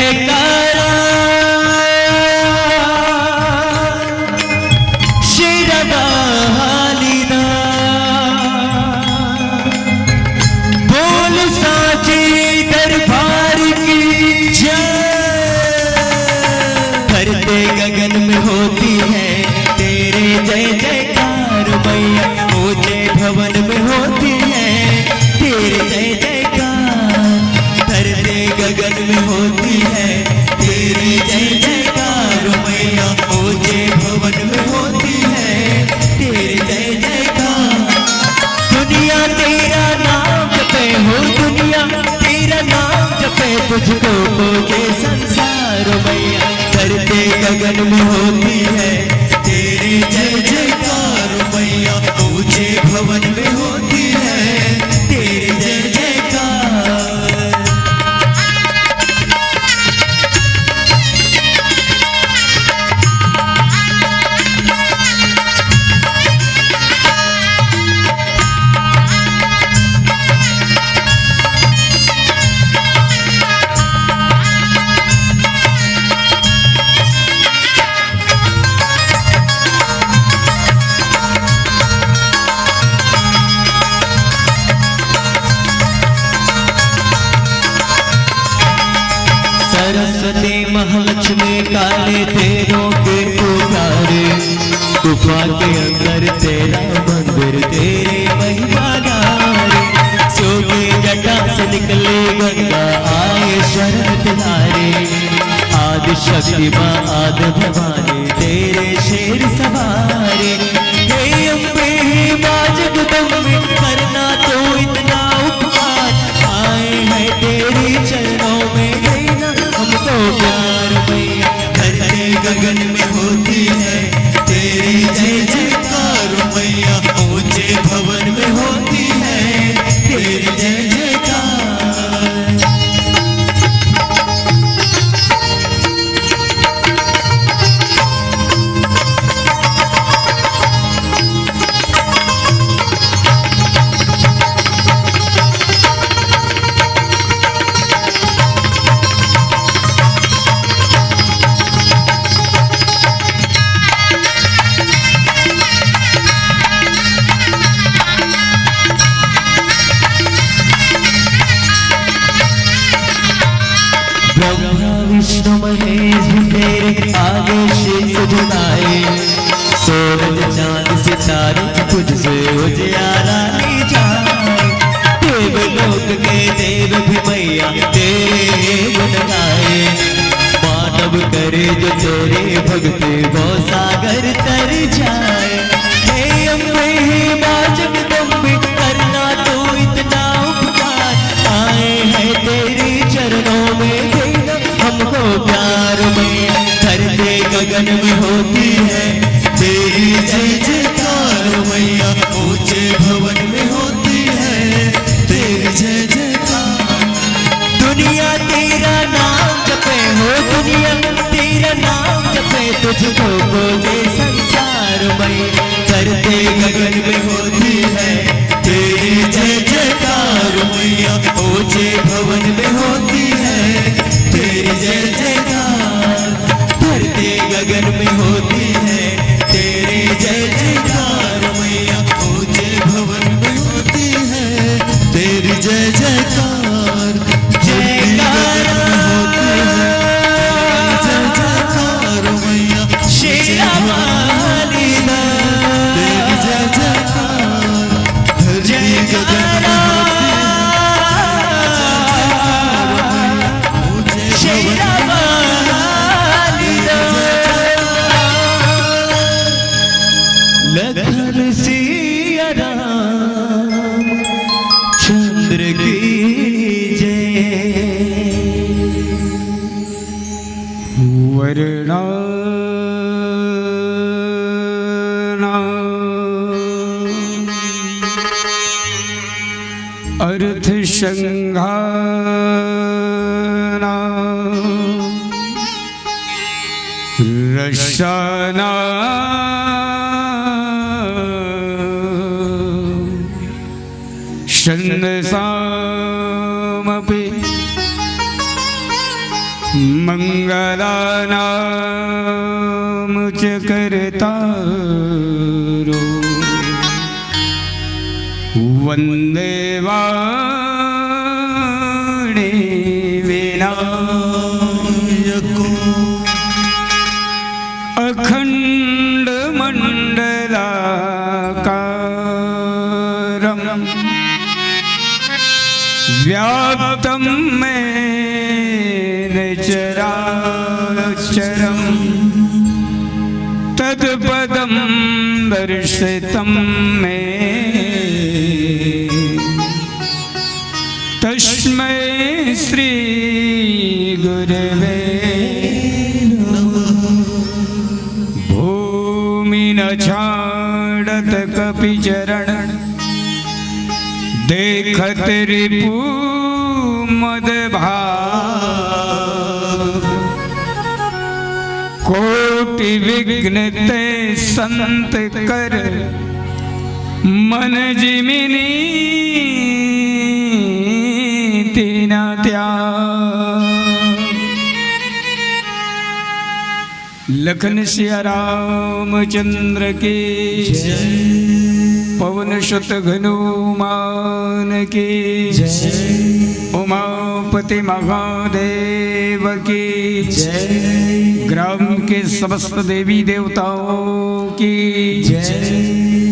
जयकारा शेरवाली दा बोल साचे दरबार की जय। धरते गगन में होती है तेरे जय जयकार मैया, ऊंचे भवन में होती है तेरे जय जयकार। धरते गगन में होती है तेरे जय जयकार मैया, ऊंचे भवन में होती है तेरे जय जयकार। दुनिया तेरा नाम जपे हो, दुनिया तेरा नाम जपे, तुझको पूजे संसार मैया। धरते गगन में होती है तेरे जय जयकार मैया, ऊंचे भवन में होती है तेरे जय जयकार। सरस्वती महालक्ष्मी काले तेरों के पुकारे, गुफा के अंदर तेरा मंदिर तेरे महिमा गारे। सोके जटा से निकले गंगा आए शरण तुम्हारे, आदि शक्ति माँ आदि भवानी तेरे शेर सवारे। हे अम्बे माँ जगदम्बे करना तो इतना उपकार, आए हैं तेरे चरणों में देना हमको प्यार मैया। धरते गगन में होती है तेरी जय जयकार मैया, ऊंचे भवन में होती है तेरी जय जयकार। ब्रह्मा विष्णु महेश भी तेरे आगे शीश झुकाए, सूरज चांद सितारे तुझसे उजियारा ली जाए। देवलोक के देव भी मैया तेरे गुण गाए, मानव करे जो तेरे भक्ति वो सागर तर जाए। हे अम्बे माँ जगदम्बे करना तो इतना उपकार, आए हैं तेरे चरणों में देना हमको प्यार मैया। धरते गगन में होती है तेरी जय जयकार मैया, ऊंचे भवन में होती है तेरी जय जयकार। दुनिया तेरा नाम जपे हो, दुनिया तेरा नाम जपे, तुझको पूजे संसार मैया। धरते गगन में होती है तेरी जय जयकार मैया, ऊंचे भवन में होती है तेरी जय जयकार। धरते गगन में होती है तेरी जय जयकार मैया, ऊंचे भवन में होती है तेरी जय जयकार। जयकारा जय जयकार मैया, शेरवाली दा तेरी जय जयकार। धरते गगन लखन सिया राम चंद्र की जय। वरना अर्थ संघाना रसाना छन्दसामपि मंगलानाम च करतारो वंदे वाणी विनायको अखंड मंडलाकारं व्याप्तं येन चराचरं तत्पदं दर्शितं मे तस्मै श्री गुरवे भूमि न छाड़त कपि चरण देखत रिपु मद भाग कोटि विघ्न ते संत कर मन जिमिनी तीना त्याग लखन सिया रामचंद्र की पवन सुत हनुमान की उमापति महादेव की ग्राम के समस्त देवी देवताओं की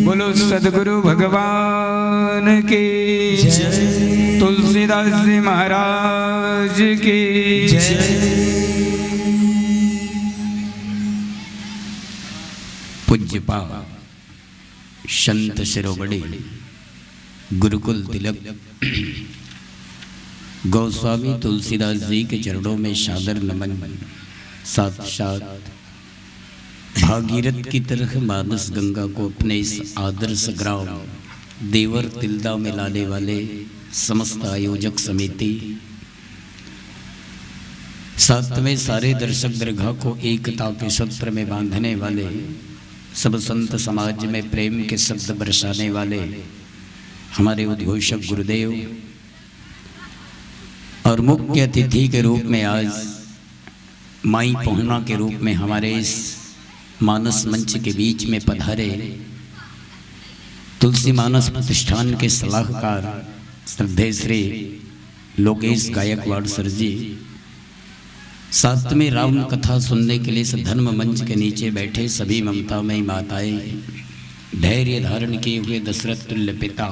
बोलो सदगुरु भगवान की तुलसीदास जी महाराज की पूज्यपा संत शिरोमणि गुरुकुल तिलक गोस्वामी तुलसीदास जी के चरणों में सादर नमन। साथ साथ भागीरथ की तरह मानस गंगा को अपने इस आदर्श ग्राम देवर तिल्दा में लाने वाले समस्त आयोजक समिति, साथ में सारे दर्शक दरगाह को एकता के सूत्र में बांधने वाले सब संत समाज में प्रेम के शब्द बरसाने वाले हमारे उद्घोषक गुरुदेव और मुख्य अतिथि के रूप में आज माई पहुना के रूप में हमारे इस मानस मंच के बीच में पधारे तुलसी मानस प्रतिष्ठान के सलाहकार श्रद्धेय श्री लोकेश गायकवाड़ सर जी, साथ में राम कथा सुनने के लिए इस धर्म मंच के नीचे बैठे सभी ममतामयी माताएं, धैर्य धारण किए हुए दशरथ तुल्य पिता,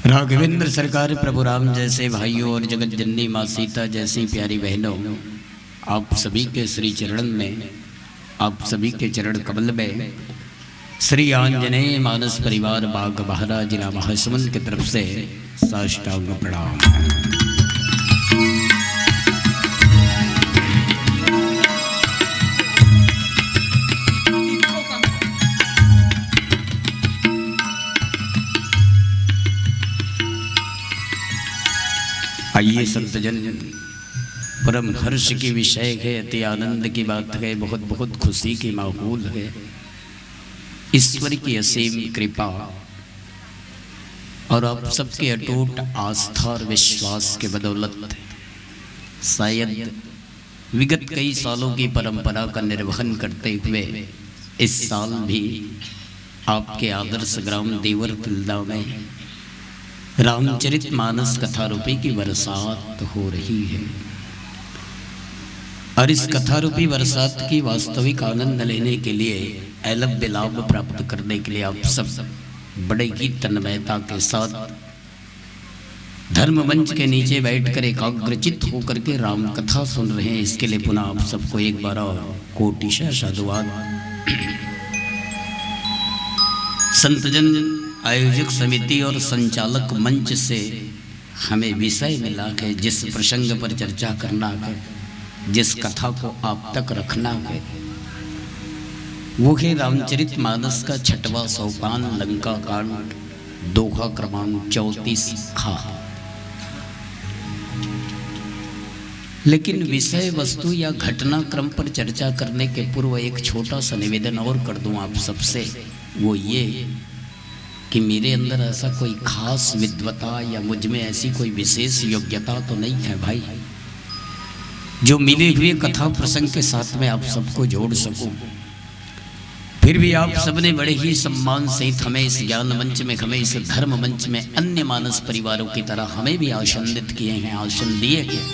राघवेंद्र सरकार प्रभु राम जैसे भाइयों और जगत जननी माँ सीता जैसी प्यारी बहनों, आप सभी के श्री चरण में, आप सभी के चरण कमल में श्री आंजनेय मानस परिवार बाग बहरा जिला महासमुंद की तरफ से साष्टांग प्रणाम। आइए संतजन, परम हर्ष की विषय है, अति आनंद की बात है, बहुत बहुत खुशी की माहौल है। ईश्वर की असीम कृपा और आप सबके अटूट आस्था और विश्वास के बदौलत शायद विगत कई सालों की परंपरा का निर्वहन करते हुए इस साल भी आपके आदर्श ग्राम देवर तिल्दा में रामचरित मानस कथा रूपी की बरसात हो रही है। और इस कथा रूपी बरसात की वास्तविक आनंद लेने के लिए, अलभ्य लाभ प्राप्त करने के लिए आप सब बड़े ही तन्मयता के साथ धर्म मंच के नीचे बैठकर एकाग्रचित होकर के राम कथा सुन रहे हैं। इसके लिए पुनः आप सबको एक बार और कोटिशः साधुवाद। संतजन, आयोजक समिति और संचालक मंच से हमें विषय मिला है, जिस प्रसंग पर चर्चा करना है, जिस कथा को आप तक रखना है, वो है रामचरित मानस का 6वां सोपान लंका कांड, दोहा क्रमांक 34 खा। लेकिन विषय वस्तु या घटनाक्रम पर चर्चा करने के पूर्व एक छोटा सा निवेदन और कर दूं आप सबसे, वो ये कि मेरे अंदर ऐसा कोई खास विद्वता या मुझ में ऐसी कोई विशेष योग्यता तो नहीं है भाई। जो मिले हुए कथा प्रसंग के साथ में आप सबको जोड़ सकूं। फिर भी आप सबने बड़े ही सम्मान सहित हमें इस ज्ञान मंच में, हमें इस धर्म मंच में अन्य मानस परिवारों की तरह हमें भी आसन्नित किए हैं, आसन दिए हैं।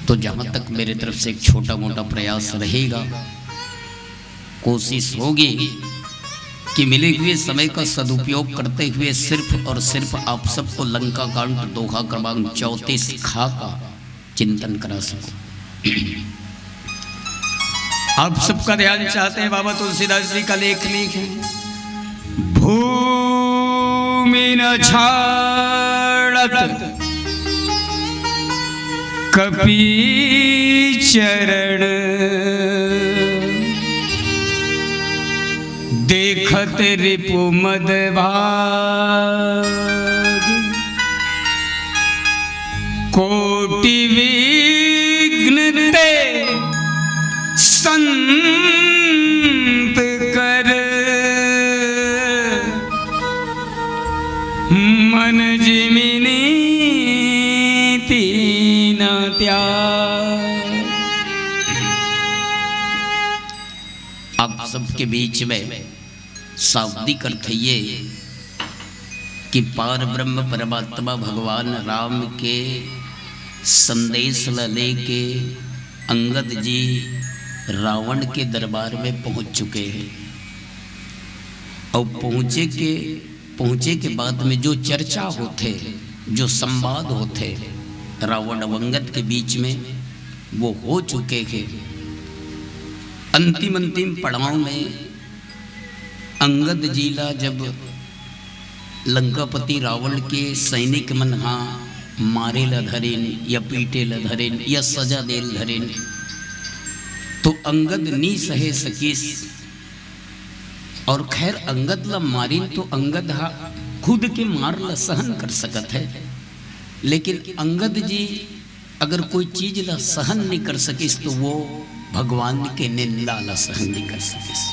तो जहाँ तक मेरे तरफ से एक छोटा मोटा प्रयास रहेगा, कोशिश होगी कि मिले हुए समय का सदुपयोग करते हुए सिर्फ और सिर्फ आप सबको लंका कांड दोहा क्रमांक 34 खा का चिंतन करा सकूं। आप सबका ध्यान चाहते हैं बाबा तुलसीदास जी का लेख लिखे, भूमि न छाड़त कपि चरण, देखत रिपु मद भाग, कोटि विघ्न ते संत कर, मन जिमिनी तीन त्याग। आप सबके बीच में शाब्दिक अर्थ ये कि पार ब्रह्म परमात्मा भगवान राम के संदेश लेके अंगद जी रावण के दरबार में पहुंच चुके हैं। और पहुंचे के बाद में जो चर्चा होते, जो संवाद होते रावण और अंगद के बीच में, वो हो चुके हैं। अंतिम पड़ाव में अंगद जीला जब लंकापति रावण के सैनिक मन हाँ मारे ला धरेन या पीटे ला धरेन या सजा दे धरेन, तो अंगद नी सहे सकीस। और खैर अंगद ला मारिन तो अंगद हा खुद के मार ला सहन कर सकत है, लेकिन अंगद जी अगर कोई चीज ला सहन नहीं कर सकिस तो वो भगवान के निंदा ला सहन नहीं कर सकिस।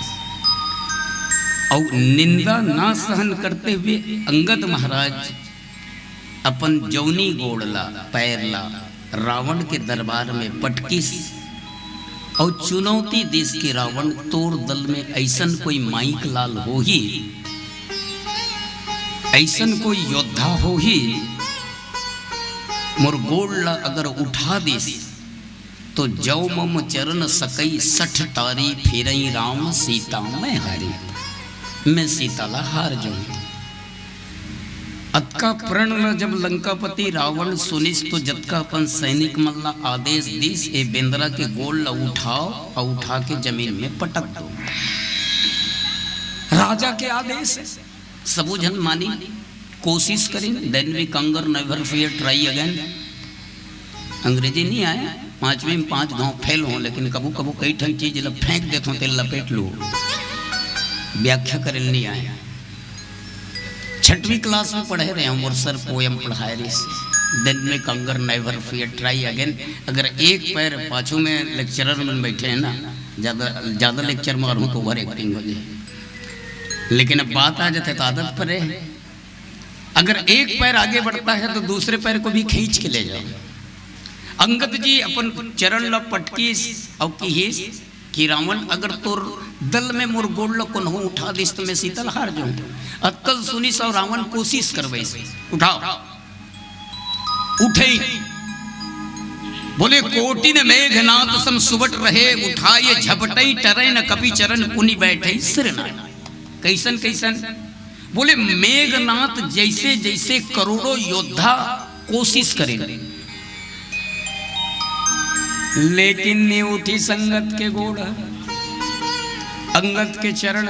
और निंदा ना सहन करते हुए अंगद महाराज अपन जौनी गोड़ला पैरला रावण के दरबार में पटकिस और चुनौती देश के रावण तोड़ दल में ऐसन कोई माइक लाल हो ही, ऐसन कोई योद्धा हो ही, मोर गोड़ला अगर उठा देस तो जौ मम चरण सकई 60 तारी फेरई राम सीता मैं हारी, मैं सीता ला हार जाऊं। अतका प्रण जब लंकापति रावण सुनिस तो जतका अपन सैनिक मल्ला आदेश दिस ए बेंद्रा के गोल ला उठाओ और उठा के जमीन में पटक दो। राजा के आदेश सबो जन मानी, कोशिश करें, then we conquer never fear try again. अंग्रेजी नहीं आया, 5वीं में 5 गाँव फेल हो, लेकिन कबू कबू कई ठन चीज ला फेंक देते हो तेल लपेट लो, व्याख्या करे नहीं आया। 6वीं क्लास में पढ़े रहे हम और सर पोयम पढ़ाए रही से, दिन में Kanger never fear try again. अगर एक पैर पाछू में लेक्चरर में बैठे हैं ना, ज़्यादा लेक्चर मारूँ तो ओवर एक्टिंग हो जाए, लेकिन अब बात आ जाते तो आदत पर है। अगर एक पैर आगे बढ़ता है तो दूसरे पैर को भी खींच के ले जाओ। अंगद जी अपन चरण ला पटकी और कि रावण अगर तोर दल में मोर गोड़ को न उठा दिस तो मैं शीतल हार जाऊं। अक्कल सुनी सौ रावण कोशिश करवे, उठाओ, उठे, बोले कोटि न मेघनाथ सम सुबट रहे, उठाए झपटई टरे न कपि चरण पुनि बैठे सिर ना। कैसन कैसन बोले मेघनाथ जैसे जैसे करोड़ों योद्धा कोशिश करे, लेकिन ने उठी संगत के गोड़, अंगद के चरण।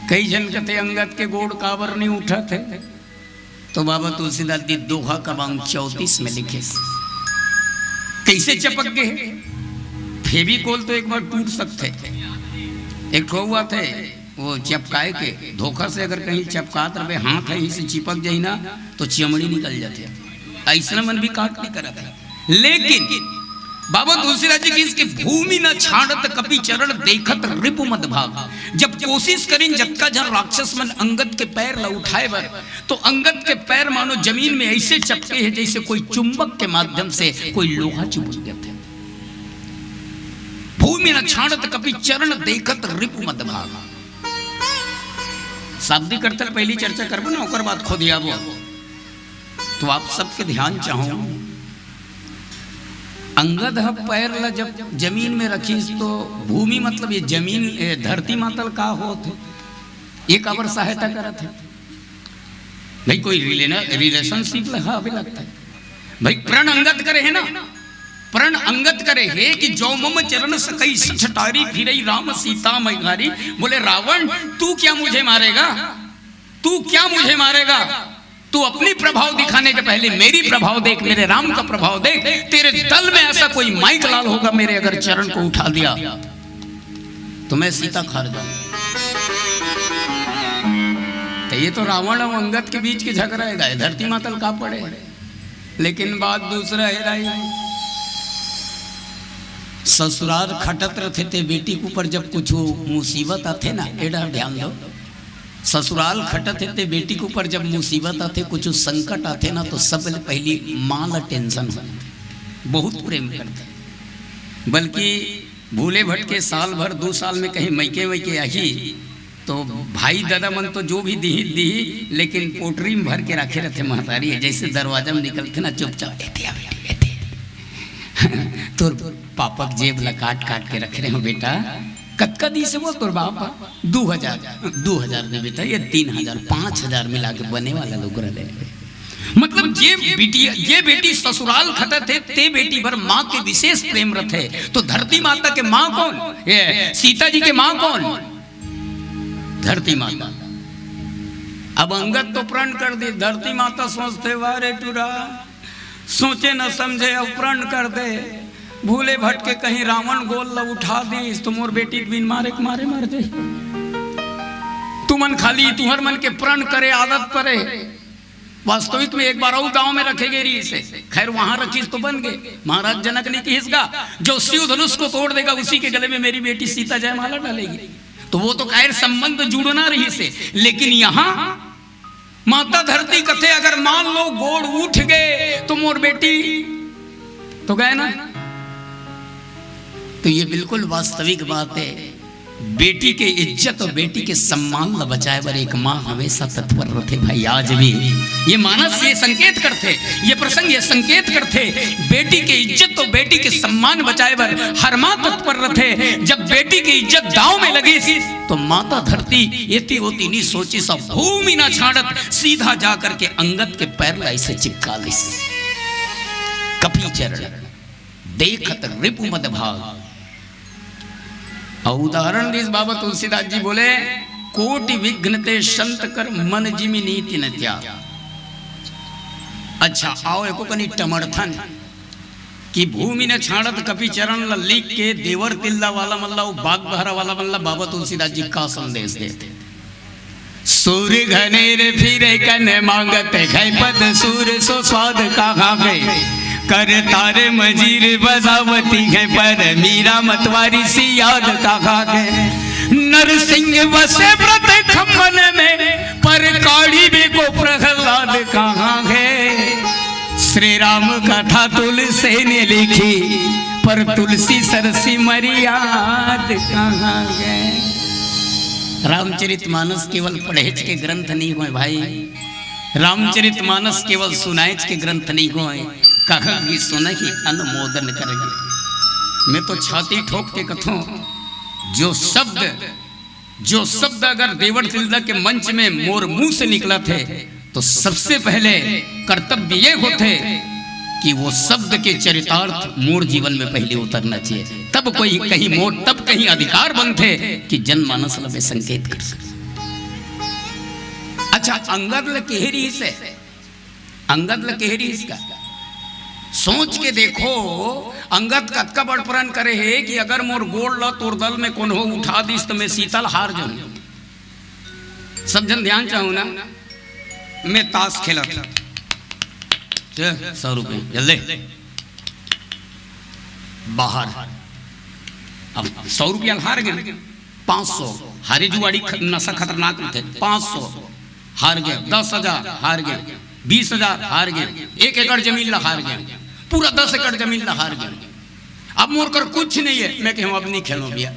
कई जन कहते अंगद के गोड़ काबर नहीं उठा थे, तो बाबा तुलसीदास जी दोहा क्रमांक 34 में लिखे कैसे चपक गए। फेविकोल तो एक बार टूट सकते, एक हुआ थे वो चपकाए के धोखा से अगर कहीं चपकात रहे हाथ है से चिपक जाए ना तो चमड़ी निकल जाते, ऐसा मन भी काट नहीं करा था। लेकिन बाबा तुलसीदास जी की इसकी भूमि न छाड़त कपि चरण देखत रिपु मद भाग। जब कोशिश करें जब का जन राक्षस मन अंगद के पैर ल उठाए बर, तो अंगद के पैर मानो जमीन में ऐसे चपके हैं जैसे कोई चुंबक के माध्यम से कोई लोहा चिपक गया था। भूमि न छाड़त कपि चरण देखत रिपु मद भाग। शाब्दिक अर्थ पहली चर्चा करबो ना, ओकर बाद खुद आबो। तो आप सबके ध्यान चाहूं, अंगद पैर ला जब जमीन में रखीस तो भूमि मतलब ये जमीन धरती मातल का होत ये काबर सहायता करत है भाई, कोई रिलेशनशिप लगा भी लगता है भाई। प्रण अंगद करे है ना, प्रण अंगद करे है कि जो मम चरण सकई छटारी फिरई राम सीता मैघारी। बोले रावण तू क्या मुझे मारेगा, तू क्या मुझे मारेगा, तू अपनी प्रभाव दिखाने के पहले मेरी प्रभाव देख, मेरे राम का प्रभाव देख। तेरे दल में ऐसा कोई माइक लाल होगा मेरे अगर चरण को उठा दिया तो मैं सीता खार जाऊं। तो ये तो रावण और अंगद के बीच के झगड़ा है, धरती मातल का पड़े। लेकिन बात दूसरा है राई, ससुराल खटत रहते थे बेटी के ऊपर जब कुछ मुसीबत आते ना, एडा ध्यान दो। ससुराल खटत थे बेटी के ऊपर जब मुसीबत आते, कुछ संकट आते ना, तो सबसे पहली माँ ला टेंशन होती, बहुत प्रेम करते। बल्कि भूले भटके साल भर 2 साल में कहीं मैके वैके आई तो भाई दादा मन तो जो भी दी दी, लेकिन पोटरी में भर के रखे रहते महतारी। जैसे दरवाजा में निकलते ना चुपचाप तो पापा जेब ला काट काट के रख रहे हो बेटा, कत्का दी से बोल तोर बापा 2000 ने बेटा, ये 3000 5000 मिला के बने वाला लोग रहे। मतलब ये बेटी ससुराल खतत है ते बेटी भर माँ के विशेष प्रेम रथे। तो धरती माता के माँ कौन, ये सीता जी के माँ कौन, धरती माता। अब अंगद तो प्रण कर दी, धरती माता सोचते वारे टूरा, सोचे न समझे अब प्रण कर दे। भूले भटके कहीं रावण गोल ला उठा दी तो मोर बेटी बिन मारे के मारे मर दे। तुमन खाली तुहर मन के प्रण करे आदत परे। वास्तविक में एक बार और गांव में रखे गए री से, खैर वहां रखीस तो बन गए। महाराज जनक ने की हिस्सा जो शिव धनुष को तोड़ देगा उसी के गले में मेरी बेटी सीता जयमाला डालेगी। तो वो तो खैर संबंध जुड़ना रही से, लेकिन यहाँ माता धरती कथे अगर मान लो गोड़ उठ गए तो मोर बेटी तो गए ना। तो ये बिल्कुल वास्तविक बात है। बेटी के इज्जत और बेटी के सम्मान ला बचाए बर एक माँ हमेशा तत्पर रहते भाई। आज भी ये मानस ये संकेत करते, ये प्रसंग ये संकेत करते, बेटी के इज्जत और बेटी के सम्मान बचाए बर हर माँ तत्पर रहते। जब बेटी की इज्जत दांव में लगी तो माता धरती येती होती नहीं सोची, सब भूमि ना छाड़त सीधा जा करके अंगद के पैर ऐसे चिपका ली। कपि चरण देखत रिपु मद भाग। और उदाहरण दिस बाबा तुलसीदास जी बोले, कोटि विघ्न ते संत कर मन जिमि नीति न त्याग। अच्छा आओ एको कनी टमर्थन कि भूमि ने छाड़त कपि चरण ला लिख के देवर तिल्ला वाला मल्ला बाग बहरा वाला मल्ला बाबा तुलसीदास जी का संदेश देते। सूर्य घनेर फिरे कने मांगते घै पद सूर्य सो स्वाद कहाँ गए। कर तारे मजीर बजावती है पर मीरा मतवारी सी याद कहाँ गए। नरसिंह बसे व्रत खम्मन में पर काढ़ी भी को प्रहलाद कहाँ गए। श्री राम कथा तुलसी ने लिखी पर तुलसी सरसी मरियाद कहाँ गए। रामचरितमानस केवल पढ़ेज के ग्रंथ नहीं हुए भाई, रामचरितमानस केवल सुनाएज के ग्रंथ नहीं हुए, कहा भी सुन ही अनुमोदन करेंगे। मैं तो छाती ठोक के कथूं, जो शब्द अगर देवर तिल्दा के मंच में मोर मुंह से निकला थे तो सबसे पहले कर्तव्य ये होते कि वो शब्द के चरितार्थ मोर जीवन में पहले उतरना चाहिए। तब कोई कहीं मोर, तब कहीं अधिकार बनते कि जनमानस में संकेत कर सके। अच्छा अंगद लकेहरी से, अंगद लकेहरी इसका सोच के देखो, अंगद कतका बड़ प्रण करे है कि अगर मोर गोड़ ला तोर दल में कौन हो उठा दीस तो मैं शीतल हार जाऊं। सब जन ध्यान चाहूं ना, मैं ताश खेला था 100 रुपये जल्दी बाहर। अब 100 रुपया हार गए, 500 हारे जुआड़ी नशा खतरनाक थे, 500 हार गए, 10,000 हार गए, 20,000 हार गए, 1 एकड़ जमीन ला हार गए, पूरा 10 एकड़ जमीन ला हार गए। अब मोर कर कुछ नहीं है, मैं कहूँ अब नहीं खेलो भैया।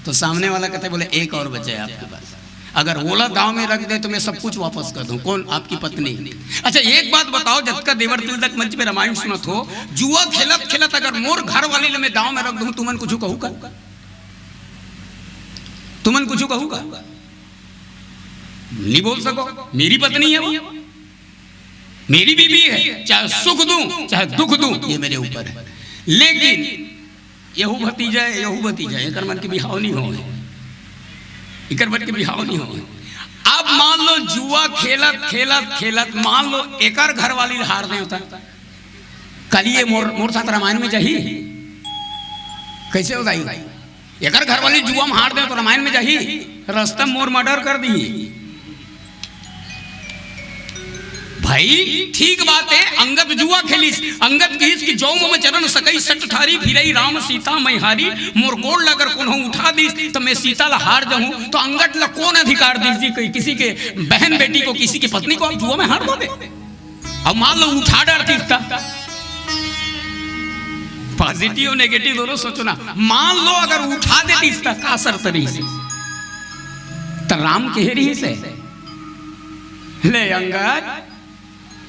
तो सामने वाला कहते बोले एक और बचे आपके पास, अगर ओला दाव में रख दे तो मैं सब कुछ वापस कर दूं। कौन? आपकी पत्नी। अच्छा एक बात बताओ, जब का देवर तिलक मंच पे रामायण सुनत हो, जुआ खेलत खेलत अगर मोर घर वाली ले मैं दाव में रख दूं, तुमन कुछ कहूँ का? तुमन कुछ कहूँ का? नहीं बोल सको। मेरी पत्नी है वो, मेरी बीवी है, चाहे सुख दूं चाहे दुख दूं ये मेरे ऊपर है। लेकिन यहू भतीजा है, यहू भतीजा है, एकर मन के बिहाव नहीं हो, इकर मन के बिहाव नहीं हो। अब मान लो जुआ खेलत खेलत खेलत मान लो एकर घर वाली हार दे होता, कल ये मोर साथ रामायण में जाही कैसे होगा? एकर घर वाली जुआ में हार दे तो रामायण में जाही, रास्ता मोर मर्डर कर दी भाई। ठीक बात है, अंगद जुआ खेलिस, अंगद कहिस कि जौ में चरण सकई सट ठारी, फिरई राम सीता मैहारी, मोर गोड़ लगर कोनो उठा दीस तो मैं सीता ला हार जाऊं। तो अंगद ला कौन अधिकार दीस जी किसी के बहन बेटी को, किसी की पत्नी को आप जुआ में हार दोगे? अब मान लो उठा डरती, पॉजिटिव और नेगेटिव दोनों सोचो ना। मान लो अगर उठा देती इसका का असर तरी से, तो राम कह रही से ले अंगद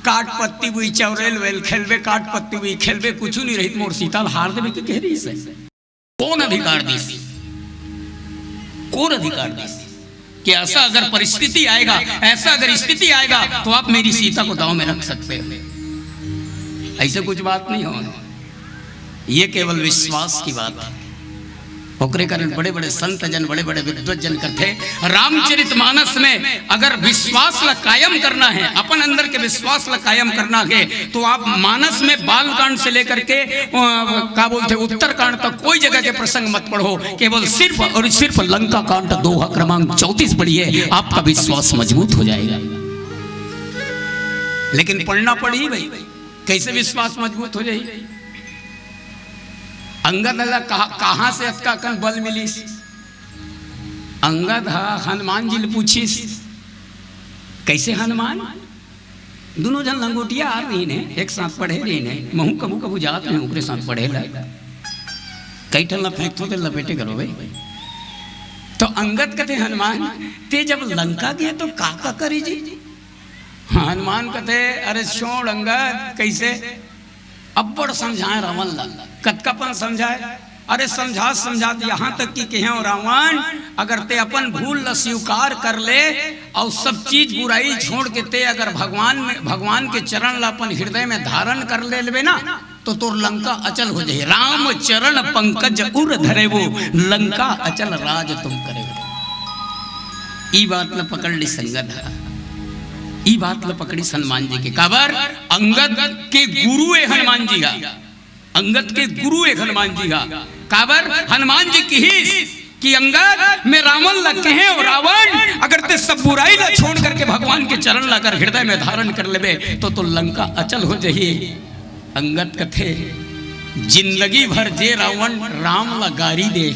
काट पत्ती हुई चौरेल वेल खेलबे, काट पत्ती हुई खेलबे, कुछ नहीं रही मोर सीता हार देवे की कह रही से। कौन अधिकार दीस? कौन अधिकार दीस कि ऐसा अगर परिस्थिति आएगा, ऐसा अगर स्थिति आएगा तो आप मेरी सीता को दांव में रख सकते हो? ऐसे कुछ बात नहीं हो, ये केवल विश्वास की बात है। ओकरे कारण बड़े बड़े संत जन, बड़े बड़े विद्वत जन करते। रामचरितमानस में अगर विश्वास ला कायम करना है, अपन अंदर के विश्वास ला कायम करना है, तो आप मानस में बालकांड से लेकर के क्या बोलते उत्तरकांड तक कोई जगह के प्रसंग मत पढ़ो, केवल सिर्फ और सिर्फ लंका कांड दोहा क्रमांक 34 पढ़िए, आपका विश्वास मजबूत हो जाएगा। लेकिन पढ़ना पड़ी भाई, कैसे विश्वास मजबूत हो जाएगी? अंगद कहाँ से अतका कन बल मिलीस? अंगद हनुमान जी ले पूछिस कैसे हनुमान? दोनों जन लंगोटिया आ रही ने, एक साथ पढ़े रही ने, महू कबू कबू जात में ओकरे साथ पढ़े ला, कई ठल्ला फेंक तो लपेटे करो भाई। तो अंगद कहते हनुमान ते जब लंका गए तो का करी जी? हनुमान कहते अरे छोड़ अंगद, कैसे? अब बड़ समझाए रावण ला, कतकापन समझाए, अरे समझा यहाँ तक कि कहे रावण अगर ते अपन भूल ल स्वीकार कर ले और सब चीज बुराई छोड़ के ते अगर भगवान के चरण ला अपन हृदय में धारण कर ले लेवे ना, तो तोर लंका अचल हो जाए। राम चरण पंकज उर धरे वो, लंका अचल राज तुम करे। ई बात ल पकड़ ली संगत, ई बात ल पकड़ी हनुमान जी के काबर अंगद के गुरु है हनुमान जी का, अंगद के गुरु है हनुमान जी का काबर हनुमान जी की कि अंगद में रावण ला कहे और रावण अगर ते सब बुराई ला छोड़ करके भगवान के चरण ला कर हृदय में धारण कर लेबे तो लंका अचल हो जाही। अंगद कथे जिंदगी भर जे रावण राम ला गारी दे,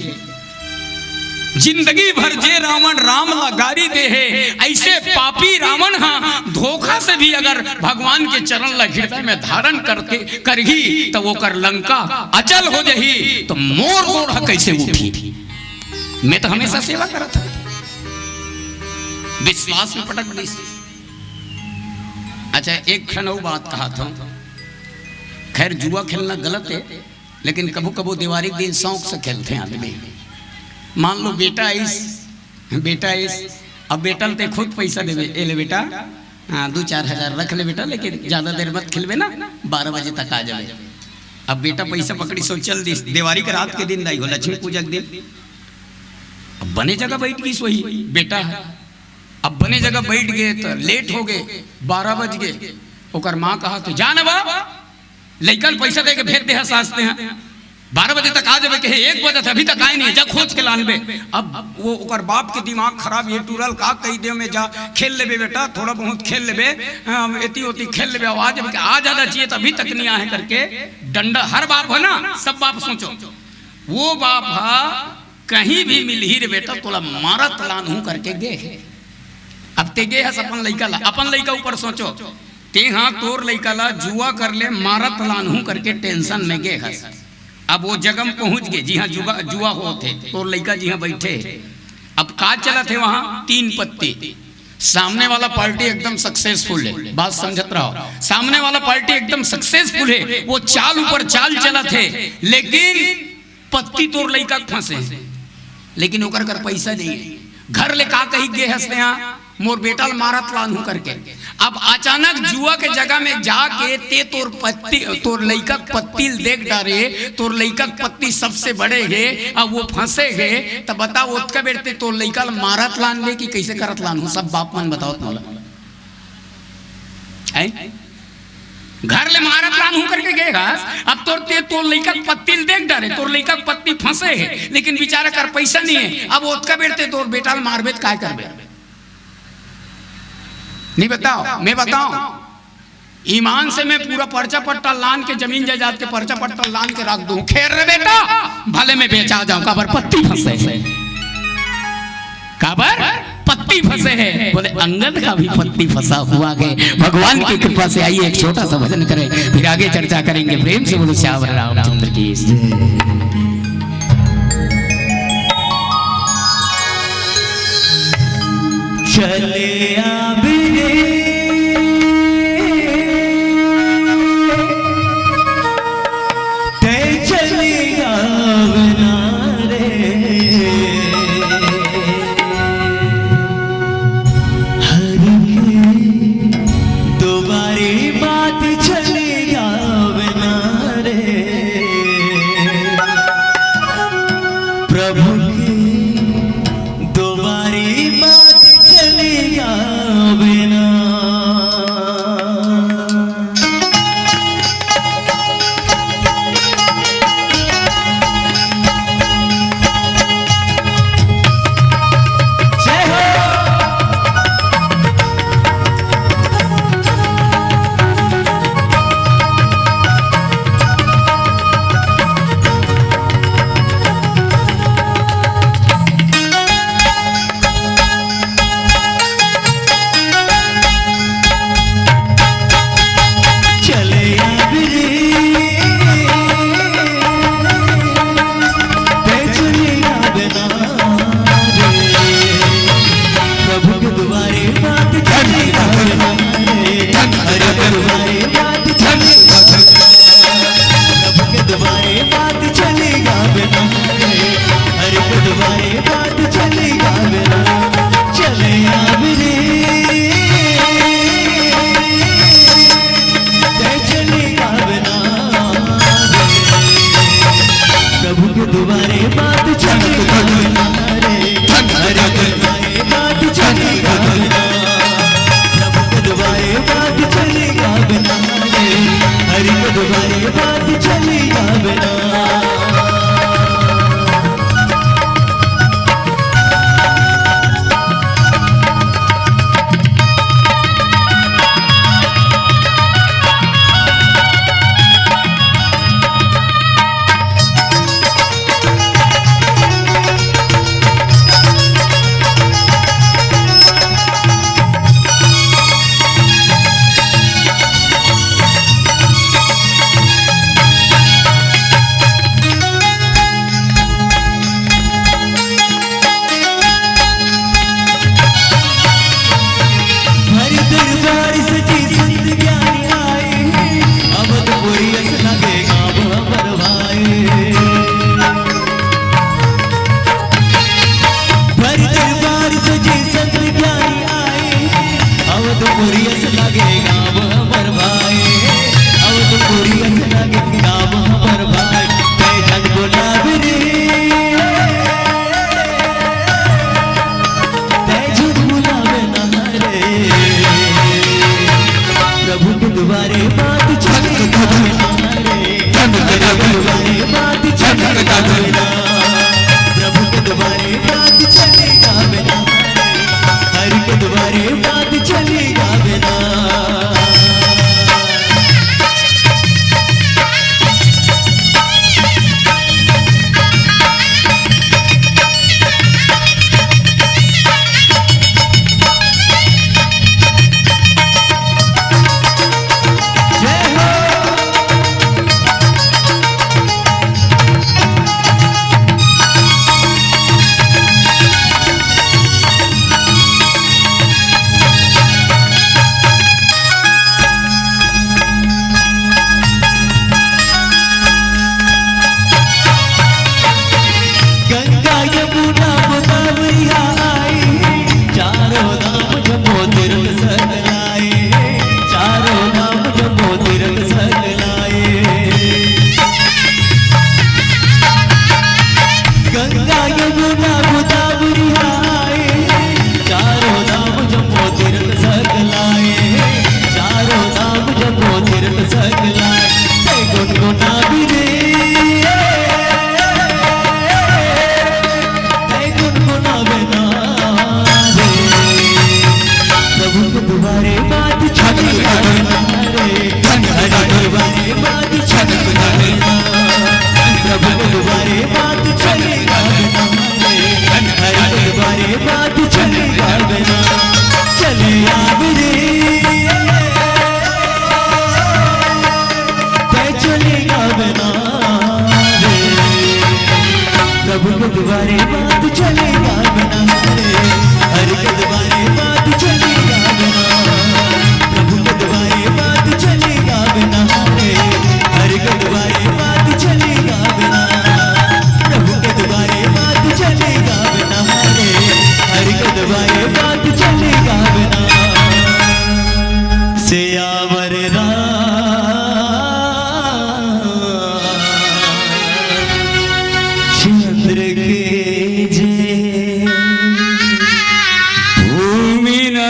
जिंदगी भर जे रावण राम ला गारी दे है, ऐसे पापी रावण हाँ धोखा से भी अगर भगवान के चरण ला हृदय में धारण करके करही तो वो कर लंका अचल हो जाही। तो मोर गोड़ कैसे उठी? मैं तो हमेशा सेवा करा था, विश्वास में पटक दी। अच्छा एक क्षण वो बात कहा था, खैर जुआ खेलना गलत है, लेकिन कबू कबू दिवाली के दिन शौक से खेलते हैं आदमी। मान लो बेटा इस अब बेटा ते खुद पैसा देवे, ए ले बेटा 2-4 हजार रख ले बेटा, लेकिन ज्यादा देर मत खेलवे ना, 12 बजे तक आ जावे। अब बेटा पैसा पकड़ी सो चल दी, दिवाली के रात के दिन दाई हो, लक्ष्मी पूजा के दिन। अब बने जगह बैठ गई सोई बेटा, अब बने जगह बैठ गए तो लेट हो गए, 12 बज गए। ओकर माँ कहा तो जान बाबा लइकन पैसा दे के भेज दे सासते हैं। 12 बजे तक आ जाबे, कहे 1 बजे अभी तक आए नहीं, जा खोज के लानबे। अब वो ओकर बाप के दिमाग खराब, ये टूरल का कही दे में जा खेल लेबे बेटा, थोड़ा बहुत खेल लेबे, एती ओती खेल लेबे, आवाज आ जाना चाहिए तो अभी तक नहीं आए करके डंडा। हर बाप है ना, सब बाप सोचो, वो बाप हा कहीं भी मिलही रे बेटा तोला मारत लान हूं करके गे है। अब ते गे है अपन लइका ला, अपन लइका ऊपर सोचो, ते हाँ तोर लइका ला जुआ कर ले मारत लान हूं करके टेंशन में गे है। अब वो जगह में पहुंच गए, जी हाँ जुआ हो थे, तो लड़का जी हाँ बैठे। अब का चला थे वहां 3 पत्ती, सामने वाला पार्टी एकदम सक्सेसफुल है, बात समझत रहो, सामने वाला पार्टी एकदम सक्सेसफुल है, वो चाल ऊपर चाल चला थे, लेकिन पत्ती तोर लड़का फंसे, लेकिन ओकर कर पैसा नहीं है, घर ले का कही गे हंसते यहाँ मोर बेटा मारत लानू करके। अब अचानक जुआ के जगह में जाके ते तोर पत्ती तोर लइका पत्ती देख डारे, तोर लइका पत्ती सबसे बड़े है, अब वो फंसे है, तब बताओ उसका बेटे तोर लइका मारत लान ले कि कैसे करत लान हो, सब बाप मन बताओ मोला। घर ले मारत लान हूं करके गएगा, अब तोर लइका पत्ती देख डारे, तोर लइका पत्ती फंसे है, लेकिन बेचारा कर पैसा नहीं है, अब उसका बेटे तोर बेटा मारबे तो काय करबे? नहीं बताओ, मैं बताऊं, ईमान से मैं पूरा पर्चा पट्टा लान के जमीन जायदाद के पर्चा पट्टा लान के रख दूं, खैर रे बेटा भले में बेचा जाऊं, काबर पत्ती फंसे है, काबर पत्ती फंसे है। बोले अंगद का भी पत्ती फंसा हुआ है, भगवान की कृपा से। आइए एक छोटा सा भजन करें, फिर आगे चर्चा करेंगे। प्रेम से बोलो श्यावर रामचंद्र की। चले आबे ते चलेगा बनारे, हर के दोबारे बात चलेगा बनारे, प्रभु की दोबारे बात चलेगा बिना। जय हो। बिना, प्रभु के द्वारे बात चलेगा बिना, हरि के द्वारे बात चलेगा बिना।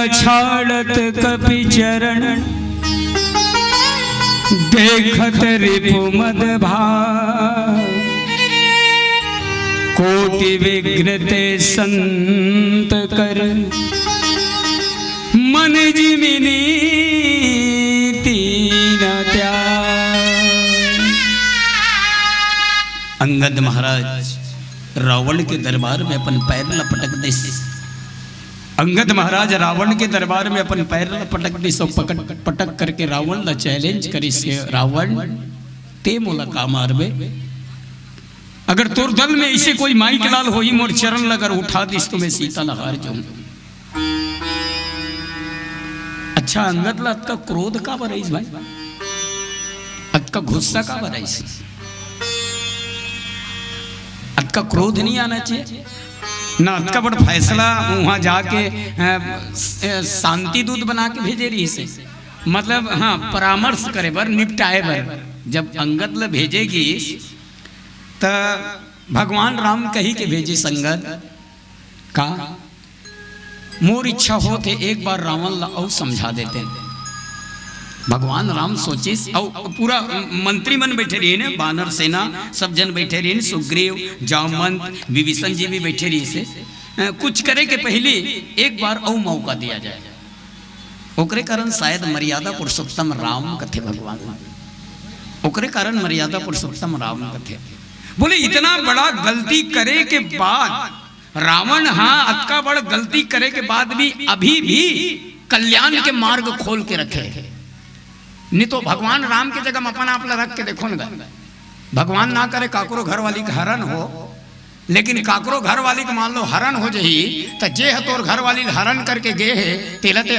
छाड़त कपि चरण देखत रिपु मद भाव कोटि विघ्न ते संत कर मन जिमिनी तीन त्याग। अंगद महाराज रावण के दरबार में अपन पैर लपटक दे। अंगद महाराज रावण के दरबार में अपन पैर पटक दी, सो पटक करके रावण ला चैलेंज करी से रावण ते मोला का मारबे, अगर तोर दल में इसे कोई माई के लाल होई मोर चरण लगर उठा दिस तो मैं सीता ला हार जाऊं। अच्छा अंगद ला का क्रोध का बरईस भाई, अत का गुस्सा का बरईस, अत का क्रोध नहीं आना चाहिए ना, अत का बड़ा फैसला वहां जाके शांति दूत बना के भेजे रही से, मतलब हाँ परामर्श करे बर निपटाए बर। जब अंगद ला भेजेगी तो भगवान राम कही के भेजे संगत का मोर इच्छा हो थे एक बार रावण ला और समझा देते। भगवान राम सोचे और पूरा मंत्री मन बैठे रही ने, बानर सेना सब जन बैठे रही, सुग्रीव जामवंत विभीषण जी भी बैठे रही से, कुछ करे के पहले एक बार और मौका दिया जाए। ओकरे कारण शायद मर्यादा पुरुषोत्तम राम कथे भगवान, ओकरे कारण मर्यादा पुरुषोत्तम राम कथे। बोले इतना बड़ा गलती करे के बाद रावण, हाँ अतका बड़ा गलती करे के बाद भी अभी भी कल्याण के मार्ग खोल के रखे। नहीं तो भगवान राम के जगह अपन आप रख के देखो ना, भगवान ना करे काकरो घर वाली का हरण हो, लेकिन काकरो घर वाली के मान लो हरण हो जाही तो जे है तोर घर वाली हरण करके गे है तेला ते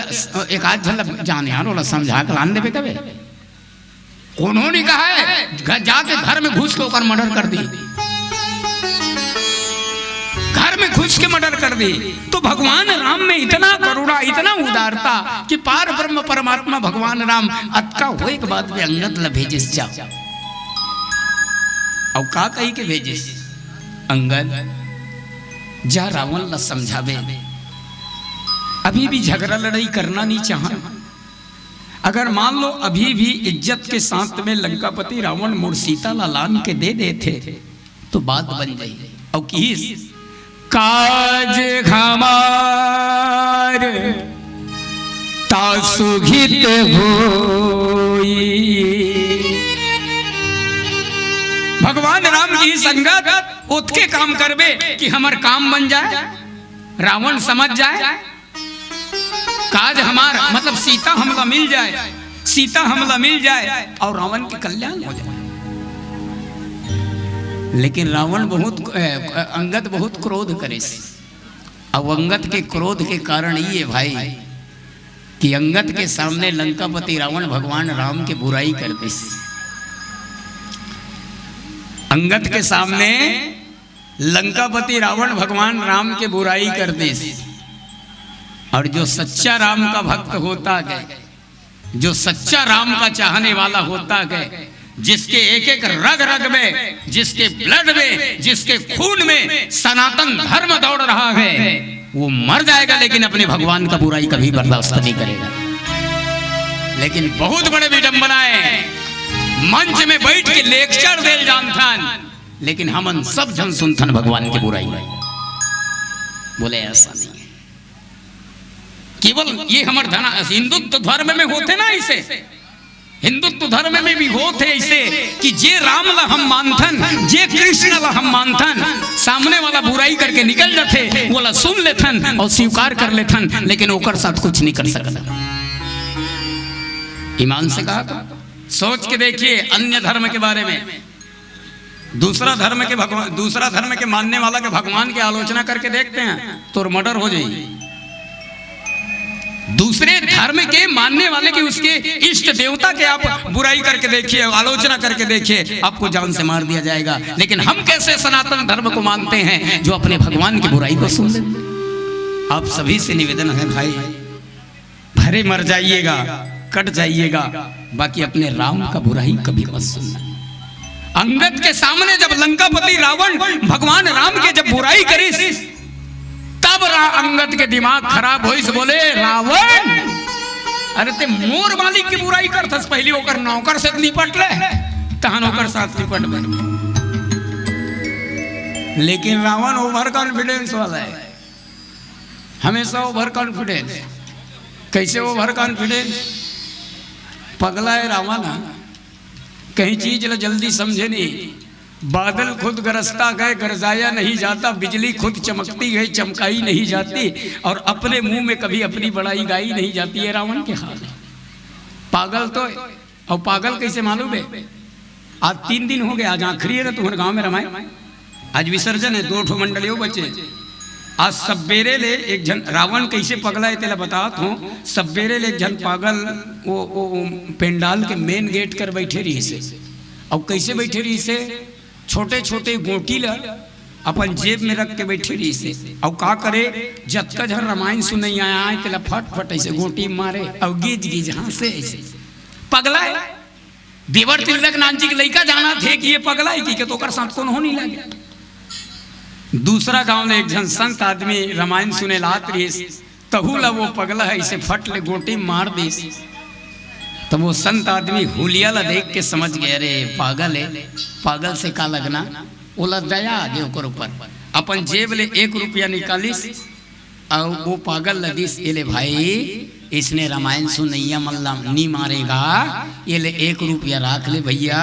एक आध झल जाने यार वाला समझा के लान देवे कबे। उन्होंने कहा है जाके घर में घुस के होकर मर्डर कर दी, घर में घुस के मर्डर कर दी। तो भगवान राम में इतना करुणा इतना उदारता कि पार ब्रह्म परमात्मा भगवान राम अतका होए के बाद भी अंगद ला भेजिस जा और का कही के भेजिस, अंगद जा रावण ला समझावे, अभी भी झगड़ा लड़ाई करना नहीं चाहा। अगर मान लो अभी भी इज्जत के साथ में लंकापति रावण मोर सीता ला लान के दे देते तो बात बन जाए। और की काज हमार तासुहित होई। भगवान राम की संगत उतके काम करबे कि हमार काम बन जाए, रावण समझ जाए। काज हमार मतलब सीता हमला मिल जाए, सीता हमला मिल जाए और रावण के कल्याण हो जाए। लेकिन रावण बहुत अंगद बहुत क्रोध करे। अब अंगद के क्रोध के कारण ये भाई कि अंगद के सामने लंकापति रावण भगवान राम के बुराई करते। अंगद के सामने लंकापति रावण भगवान राम के बुराई करते। और जो सच्चा राम का भक्त होता है, जो सच्चा राम का चाहने वाला होता है, जिसके एक एक रग रग में, जिसके ब्लड में, जिसके खून में सनातन धर्म दौड़ रहा है, वो मर जाएगा लेकिन अपने भगवान का बुराई कभी बर्दाश्त नहीं करेगा। लेकिन बहुत बड़े विडंबनाएं मंच में बैठ के लेक्चर दे जानथन, लेकिन हमन सब जन सुनथन भगवान की बुराई। बोले ऐसा नहीं है, केवल ये हमारे धना हिंदुत्व धर्म में होते ना ऐसे, हिंदुत्व धर्म में भी होते ऐसे कि जे राम ला हम मानथन, जे कृष्ण ला हम मानथन, सामने वाला बुराई करके निकल जाते, वो ला सुन लेथन और स्वीकार कर लेथन, लेकिन ओकर साथ कुछ नहीं कर सकता। ईमान से कहा, सोच के देखिए अन्य धर्म के बारे में। दूसरा धर्म के मानने वाला के भगवान की आलोचना करके देखते हैं तो मर्डर हो जाएगी। दूसरे धर्म के मानने वाले की उसके इष्ट देवता के आप बुराई करके देखिए, आलोचना करके देखिए, आपको जान से मार दिया जाएगा। लेकिन हम कैसे सनातन धर्म को मानते हैं जो अपने भगवान की बुराई को सुन लेते। आप सभी से निवेदन है भाई, भरे मर जाइएगा, कट जाइएगा, बाकी अपने राम का बुराई कभी मत सुनना। अंगद के सामने जब लंकापति रावण भगवान राम के जब बुराई करी, तब अंगद के दिमाग खराब होई से बोले, रावण अरे ते मोर मालिक की बुराई करथस, पहले ओकर नौकर से निपट ले, तहन ओकर साथ निपट बन। लेकिन रावण ओवर कॉन्फिडेंस वाला है, हमेशा ओवर कॉन्फिडेंस। कैसे ओवर कॉन्फिडेंस? पगला है रावण, कहीं चीज ला जल्दी समझे नहीं। बादल खुद गरजता गए गरजाया नहीं जाता, बिजली खुद चमकती गई चमकाई नहीं जाती, और अपने मुंह में कभी अपनी बड़ाई गाई नहीं जाती है। रावण के हाल है पागल तो। और पागल कैसे मालूम है? आज 3 दिन हो गए, आज आखिरी है तुम्हारे गांव में रामायण, आज विसर्जन है, 2 मंडलियों बचे। आज सवेरे ले एक जन रावण कैसे पगला है तेला बतात हूँ। सवेरे ले एक जन पागल वो पेंडाल के मेन गेट कर बैठे रही से। अब कैसे बैठे रही से? छोटे छोटे गोटी ला अपन जेब में रख के बैठे रही से। और का करे, जतका झर रामायण सुनई आया है तेला फट फट ऐसे गोटी मारे और गिज गिज हंसे ऐसे। पगला है। देवर तिलक नानजी के लड़का जाना थे कि ये पगला है कि तो कर साथ कौन हो नहीं लगे। दूसरा गांव में एक जन संत आदमी रामायण सुने लात रही, तहु ला वो पगला है इसे फट ले गोटी मार दी। तो वो संत आदमी हुलिया ला देख के समझ गए, अरे पागल है, पागल से का लगना। ओला दया आ गए ओकर ऊपर, अपन जेब ले 1 रुपया निकालिस और वो पागल लदिस, ये ले भाई इसने रामायण सुनैया मल्ला नहीं मारेगा, ये ले 1 रुपया राख ले भैया,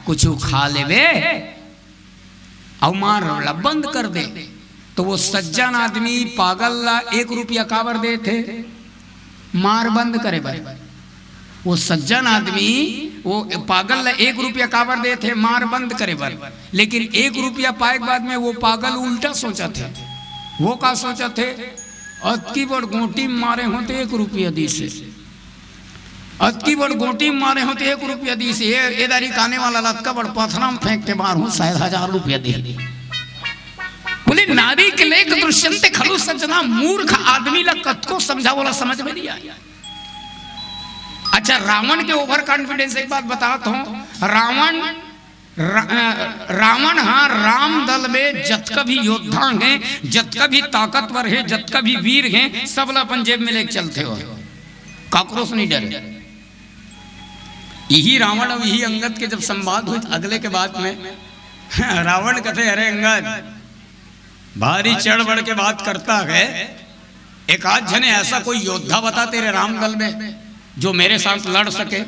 कुछ खा ले बे और मार बंद कर दे। तो वो सज्जन आदमी पागल ला 1 रुपया काबर दे थे, मार बंद करे भाई। वो सज्जन आदमी वो पागल ला 1 रुपया काबर दे थे, मार बंद करे बर। लेकिन 1 रुपया पाए के बाद में वो पागल उल्टा सोचा थे। वो का सोचा थे, अतकी बड़ गोटी मारे होते 1 रुपया दी से, अतकी बड़ गोटी मारे होते 1 रुपया दी से। ये दारी खाने वाला लतका बड़ पथरा में फेंक के मार हूँ, शायद 1000 रुपया दे। बोले नारी के लेख दृश्यंते खलु सज्जना, मूर्ख आदमी ला कतको समझा बोला समझ में नहीं आया। अच्छा, रावण के ओवर कॉन्फिडेंस एक बात बताता हूँ। रावण हाँ राम दल में जतका भी योद्धा हैं, जतका भी ताकतवर है, जतका भी वीर हैं, सब ला अपन जेब में लेके चलते हो, काकरों से नहीं डरे। यही रावण और यही अंगद के जब संवाद हुए अगले के बाद में रावण कहते अरे अंगद भारी चढ़ बढ़ के बात करता है, एक आध जने ऐसा कोई योद्धा बता तेरे राम दल में जो मेरे साथ लड़ सके।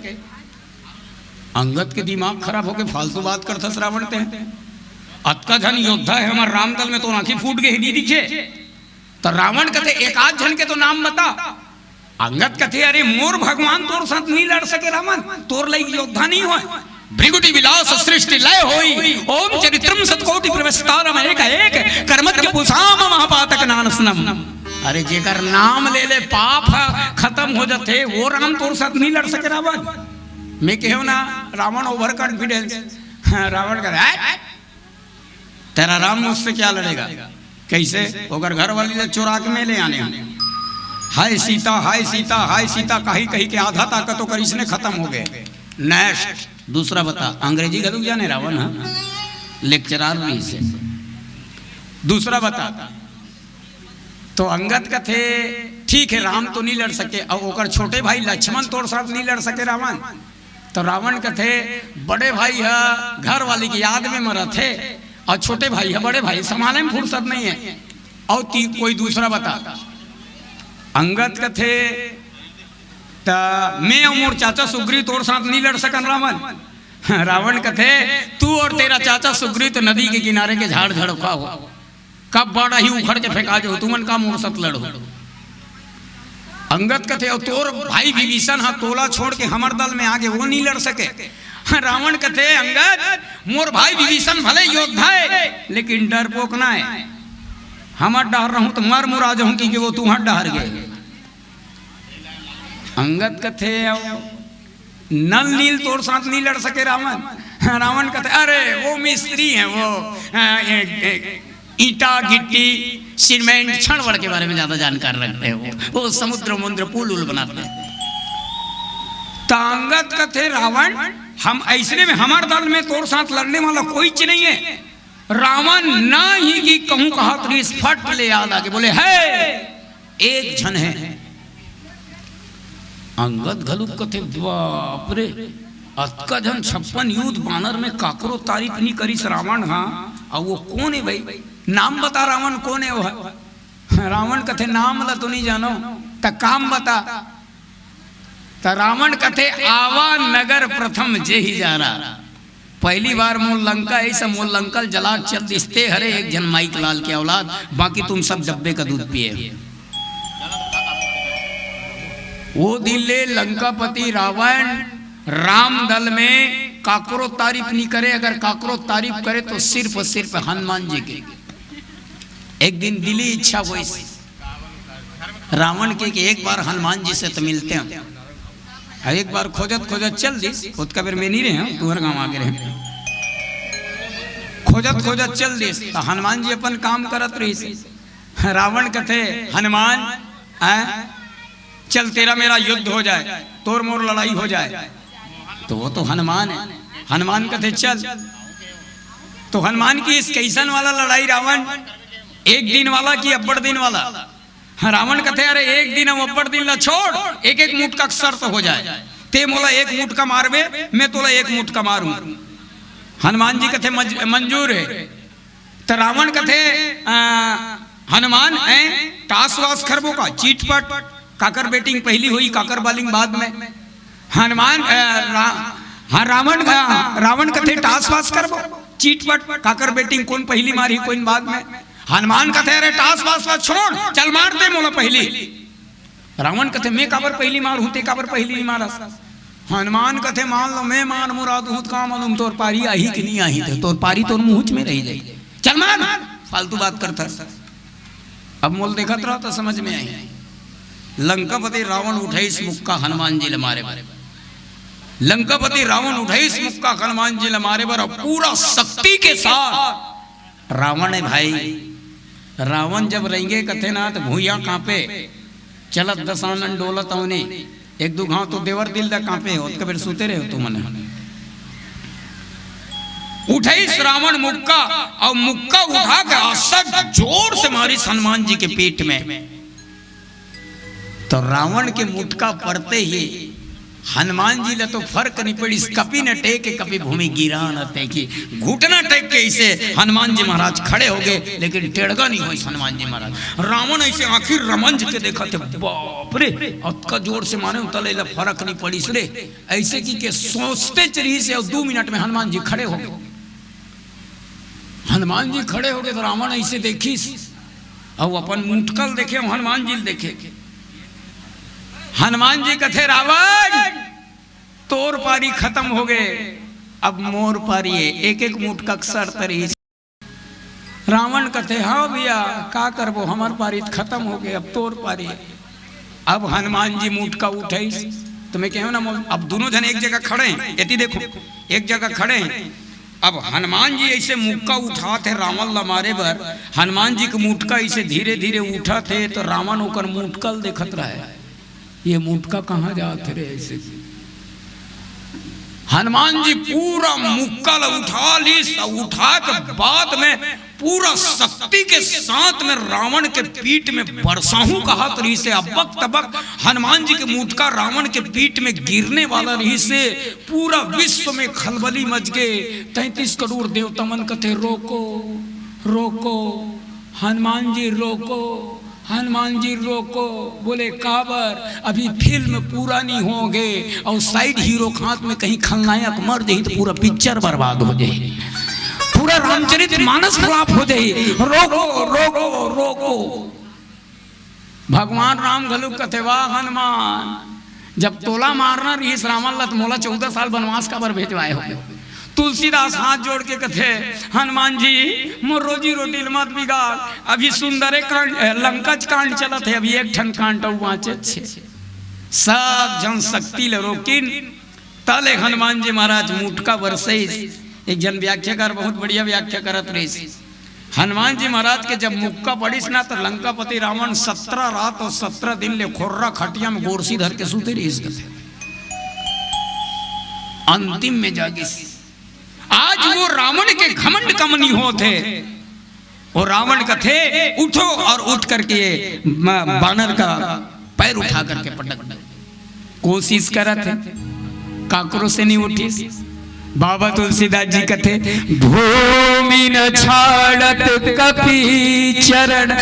अंगद के दिमाग खराब होके फालतू बात करता रावण ते अतका जन योद्धा है हमारे राम दल में तो आंखें फूट गई नहीं दिखे। तो रावण कहते एक आध जन के तो नाम बता। अंगद कहते अरे मोर भगवान तोर साथ नहीं लड़ सके रावण, तोर लई योद्धा नहीं हो। भृगुटी विलास सृष्टि लय होई, ओम चरित्रम सतकोटि प्रविस्तारम एक एक कर्मज्ञ पुसाम महापातक नानसनम। अरे जेकर नाम ले ले पाप खत्म हो जाते, वो राम तोर साथ नहीं लड़ सके रावण। मैं कहो ना रावण ओवर कॉन्फिडेंस। रावण कह तेरा राम मुझसे क्या लड़ेगा, कैसे होकर घर वाली ने चुरा के में ले आने। हाय सीता हाय सीता हाय सीता कहीं कहीं के आधा ताकत होकर इसने खत्म हो गए। नेक्स्ट दूसरा बता, अंग्रेजी गलत जाने रावण, हाँ लेक्चरार नहीं से। दूसरा बता। तो अंगद का थे ठीक है राम तो नहीं लड़ सके, और ओकर छोटे भाई लक्ष्मण तोर साथ नहीं लड़ सके रावण। तो रावण का थे बड़े भाई है घर वाली की याद में मरा थे, और छोटे भाई है बड़े भाई संभालने में फुर्सत नहीं है। और कोई दूसरा बता। अंगद का थे मैं और मोर चाचा सुग्रीव तोर साथ नहीं लड़ सकन रावण। रावण का थे तू और तेरा चाचा सुग्रीव नदी के किनारे के झाड़ झड़का हो, कब बड़ा ही उखड़ के फेंका जो तुमन का मोर साथ लड़ो। अंगद का थे और तोर भाई विभीषण हा तोला छोड़ के हमर दल में आगे वो नहीं लड़ सके। रावण का थे अंगद मोर भाई विभीषण भले योद्धा है लेकिन डरपोक ना है, हमर डर रहूं तो मर मुरा जाऊं कि वो तुम्हार डर गए। अंगद का थे नल नील तोर साथ नहीं लड़ सके रावण। रावण कहते अरे वो मिस्त्री हैं, वो ईटा गिट्टी सीमेंट छड़ के बारे में ज्यादा जानकार रखते हैं, वो समुद्र मुद्र पुल उल बनाते हैं। अंगद का थे रावण हम ऐसे में हमारे दल में तोर साथ लड़ने वाला कोई च नहीं है। रावण ना ही की कहूं कहा फट ले याद आके बोले है एक जन है। अंगद घलुक कथे बाप रे अतका जन 56 युद्ध बानर में काकरो तारीफ नहीं करी रावण। हाँ और वो कौन है भाई, नाम बता रावण कौन है वो। रावण कथे नाम ला तो नहीं जानो त काम बता। त रावण कथे आवा नगर प्रथम जे ही जा रहा, पहली बार मोल लंका ऐसा मोल लंकल जला चल दिसते हरे एक जन माइक लाल के औलाद, बाकी तुम सब डब्बे का दूध पिए। वो दिले लंकापति रावण राम दल में काकरो तारीफ नहीं करे, अगर काकरो तारीफ करे तो सिर्फ और सिर्फ हनुमान जी की। एक दिन दिली इच्छा हुई रावण के कि एक बार हनुमान जी से तो मिलते हैं। एक बार खोजत खोजत चल दी, खुद कबर में नहीं रहे तुहर गाँव आगे रहे, खोजत खोजत चल दी तो हनुमान जी अपन काम करत रही। रावण कथे हनुमान चल तेरा मेरा युद्ध हो जाए, तोर मोर लड़ाई हो जाए। तो वो तो हनुमान है, हनुमान कहते चल। तो हनुमान की इस कैसन वाला लड़ाई रावण, एक दिन वाला की अब्बड़ दिन वाला। रावण कहते अरे एक दिन हम अब्बड़ दिन ला छोड़, एक एक मुठ का शर्त हो जाए, ते मोला एक मुठ का मारवे मैं तोला एक मुठ का मारूं। हनुमान जी कहते मंजूर है। तो रावण कहते हनुमान टास वास खरबो का चीटपट, काकर बैटिंग पहली हुई काकर बॉलिंग बाद में। हनुमान रावण कथे टास वास करबो चीटपट, काकर बैटिंग कौन पहली मारी कौन बाद में। हनुमान कथे अरे टास वास छोड़ चल मार दे मोला पहली। रावण कथे मैं काबर पहली मार हूं ते काबर पहली नहीं मारा। हनुमान कथे मान लो मैं मार मुराद हूं का मालूम तोर पारी आई कि नहीं आई, तोर पारी तोर मुंह में रही जाए, चल मार। फालतू बात करता अब मोल देखत रहो तो समझ में आई। लंकापति रावण उठाईस मुक्का हनुमान जी ले मारे बारे, लंकापति रावण उठाईस मुक्का हनुमान जी ले मारे बार पूरा शक्ति के साथ। रावण है भाई, रावण जब रहेंगे कथे ना तो भूया कांपे, चलत दसानन डोलत अवने एक दो घाव तो देवर दिल दा कांपे हो, कबीर सुते रहे हो तुम मन। उठाईस रावण मुक्का और मुक्का उठा के असद जोर से मारी हनुमान जी के पेट में। तो रावण के मुटका पड़ते ही हनुमान जी ने तो फर्क नहीं पड़ी, कपि न टेके कपि भूमि गिरा न टेकी। घुटना टेक के इसे हनुमान जी महाराज खड़े हो गए, लेकिन टेढ़गा नहीं हुई हनुमान जी महाराज। रावण ऐसे आखिर रमंज के देखा थे, बाप रे अतका जोर से मारे तले फर्क नहीं पड़ी रे, ऐसे की के सोचते चली से 2 मिनट में हनुमान जी खड़े हो गए। हनुमान जी खड़े हो गए तो रावण ऐसे देखी और अपन मुटकल देखे, हनुमान जी देखे। हनुमान जी कथे रावण तोर पारी खत्म हो गए, अब मोर पारी है, एक एक मुटका सर तरी। रावण कथे हाँ भैया का करबो, हमार पारी खत्म हो गए, अब तोर पारी है। अब हनुमान जी मुटका उठे तो मैं कहूँ ना, अब दोनों जन एक जगह खड़े हैं, यदि देखो एक जगह खड़े हैं। अब हनुमान जी ऐसे मुटका उठा थे रावण ला मारे बर, हनुमान जी के मुटका ऐसे धीरे धीरे उठा थे तो रावण ओकर मुटकल देखत रहे, ये मुटका कहाँ जाते रहे ऐसे। हनुमान जी पूरा मुक्कल उठा ली, उठा के बाद में पूरा शक्ति के साथ में रावण के पीठ में बरसाहू कहा रही से। अबक तबक हनुमान जी के मुटका रावण के पीठ में गिरने वाला रही से पूरा विश्व में खलबली मच गए। 33 करोड़ देवतमन कथे रोको रोको हनुमान जी रोको, हनुमान जी रोको। बोले काबर अभी फिल्म पूरा नहीं हो गए, और साइड हीरो हाथ में कहीं खलनायक मर जाए तो पूरा पिक्चर बर्बाद हो जाए, पूरा रामचरित मानस फ्लॉप हो जाए। रोको रोको रोको। भगवान राम घलु कथे वाह हनुमान, जब तोला मारना रही रावण लत मोला 14 साल वनवास का बर भेजवाए हो। तुलसीदास हाथ जोड़ के कथे हनुमान जी मोर रोजी रोटी मत बिगाड़, अभी सुंदरे कांड लंकच कांड चलत है, अभी एक ठन कांड वाचे छे सब जनशक्ति ले रोकिन। तले हनुमान जी महाराज मुटका बरसे। एक जन व्याख्याकार बहुत बढ़िया व्याख्या करत रही, हनुमान जी महाराज के जब मुक्का पड़ीस ना तो लंकापति रावण 17 रात और 17 दिन ले खोर्रा खटिया में गोरसी धर के सूते रही। अंतिम में जागिस आज वो रावण के घमंड कम नहीं होते, वो रावण कथे उठो और उठ करके बानर का पैर उठा करके पटक कोशिश करत है, काकरो से नहीं उठी। बाबा तुलसीदास जी कथे भूमि न छाड़त कपि चरण,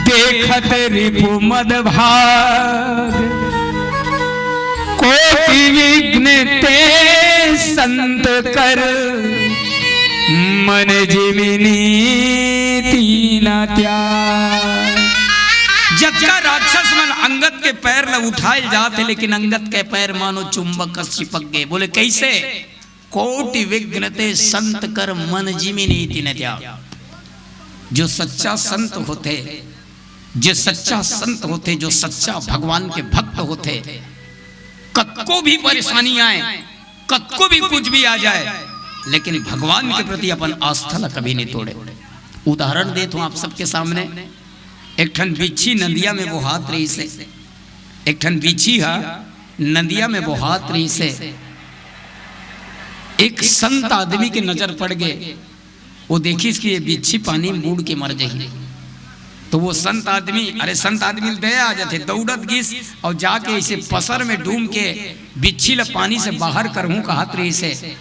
देखत रिपु मद भाग, कोटि विघ्न ते संत कर, मन जिमिनी तीना त्याग। जगका राक्षस मन अंगद के पैर ल उठाए जाते, लेकिन अंगद के पैर मानो चुंबक चिपक गए। बोले कैसे? कोटि विघ्न ते संत कर, मन जिमिनी तीना त्याग। जो सच्चा संत होते, जो सच्चा संत होते, जो सच्चा भगवान के भक्त होते, कतको भी परेशानी आए, कतको भी कुछ भी आ जाए, लेकिन भगवान के प्रति अपन आस्था कभी नहीं तोड़े। उदाहरण देता हूं आप सबके सामने। एक ठन बिच्छी नदिया में बोहात रही से, एक ठन बिच्छी हा नदिया में बोहात रही से, एक संत आदमी के नजर पड़ गए। वो देखी कि ये बिच्छी पानी में बूढ़ के मर जाएगी, तो वो संत आदमी, अरे संत आदमी दया आ जाते, दौड़त गिस और जाके इसे पसर में डूम के बिच्छी ला पानी से बाहर करहूं कहत रही से।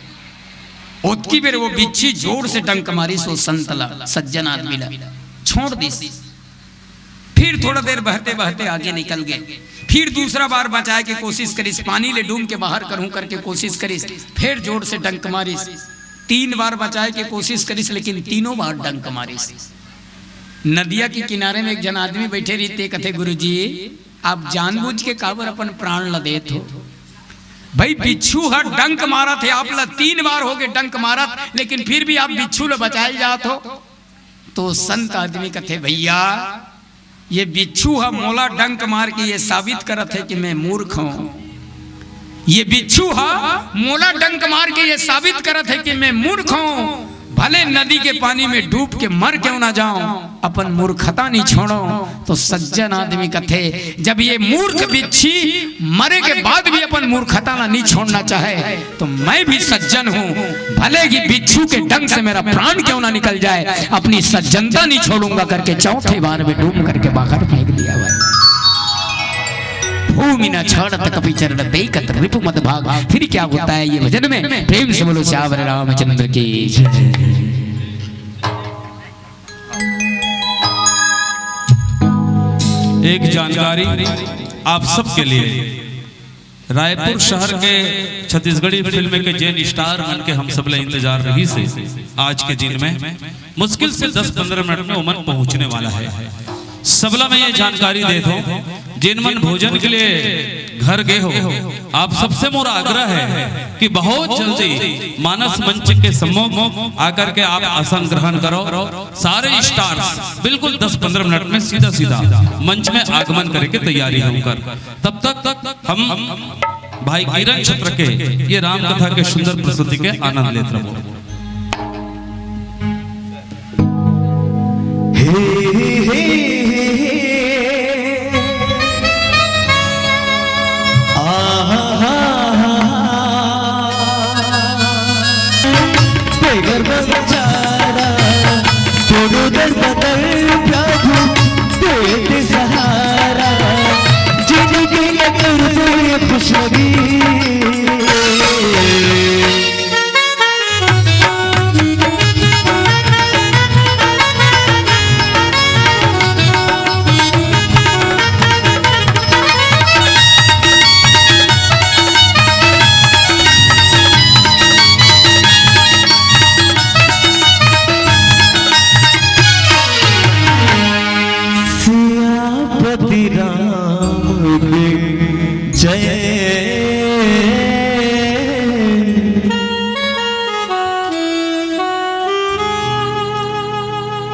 ओतकी बेर वो बिच्छी जोर से डंक मारी सो संत ला, सज्जन आदमी ला छोड़ दी। फिर थोड़ा देर बहते बहते आगे निकल गए। फिर दूसरा बार बचाए के कोशिश करिस, पानी ले डूम के बाहर करहूं करके कोशिश करिस, फिर जोर से डंक मारिस। 3 बार बचाए के कोशिश करिस, लेकिन तीनों बार डंक मारिस। नदिया के किनारे में एक जन आदमी बैठे रहते, कथे गुरुजी आप जानबूझ के काबर अपन प्राण ल देत हो? भाई बिच्छू हर डंक मारत है, आप ला 3 बार हो गए डंक मारत, लेकिन फिर भी आप बिच्छू ल बचाए जात हो। तो संत आदमी कथे भैया ये बिच्छू है मोला डंक मार के ये साबित करत है कि मैं मूर्ख हूं। ये बिच्छू है मोला डंक मार के ये साबित करत है कि मैं मूर्ख हूं। भले नदी के पानी में डूब के मर क्यों ना जाऊं, अपन मूर्खता नहीं छोड़ो। तो सज्जन आदमी कथे जब ये मूर्ख बिच्छी मरे के बाद भी अपन मूर्खता ना नहीं छोड़ना चाहे, तो मैं भी सज्जन हूं, भले ही बिच्छू के डंक से मेरा प्राण क्यों ना निकल जाए, अपनी सज्जनता नहीं छोड़ूंगा करके 4थी बार में डूब करके बाहर फेंक दिया। भाई भूमि न छोड़त कपि चरण देखत रिपु मद भाग। फिर क्या होता है ये भजन में? प्रेम से बोलो श्यावर रामचंद्र की जय। एक जानकारी आप सबके लिए, रायपुर शहर के छत्तीसगढ़ी फिल्म के जेन स्टार मन के हम सब ले इंतजार रही से आज के दिन में मुश्किल से 10-15 मिनट में उमन पहुंचने वाला है। सबला में ये जानकारी देता हूं, जिन मन भोजन के लिए घर गए हो, आप सबसे मोरा आग्रह है कि बहुत जल्दी मानस मंच के सम्मुख आकर के आप आसन ग्रहण करो। सारे स्टार्स बिल्कुल 10-15 मिनट में सीधा सीधा मंच में आगमन करे के तैयारी होकर, तब तक हम भाई किरण छत्र के ये राम कथा के सुंदर प्रस्तुति के आनंद लेते रहो।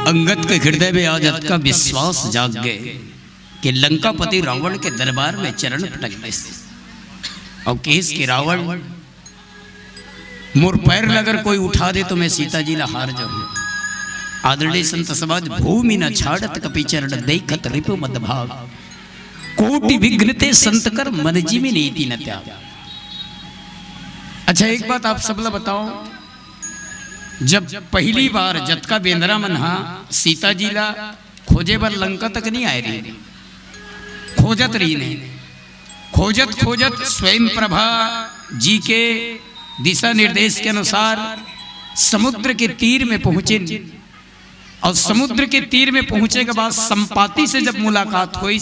अंगद के हृदय में आज का विश्वास जाग गए कि लंकापति रावण के दरबार में चरण पटक गए और केस के रावण मोर पैर लगर कोई उठा दे तो मैं सीता जी ला हार जाऊं। आदरणीय संत समाज, भूमि न छाड़त कपि चरण देखत रिपु मद भाग। कोटि विघ्नते संत कर मन जी में नीति न त्याग। अच्छा एक बात आप सबला बताओ, जब पहली बार जतका बेंद्रा मन हा सीता जी ला खोजे बर लंका तक नहीं आए रही, खोजत रही ने, खोजत खोजत स्वयं प्रभा जी के दिशा निर्देश के अनुसार समुद्र के तीर में पहुंचे। और समुद्र के तीर में पहुंचे के बाद संपाति से जब मुलाकात हुई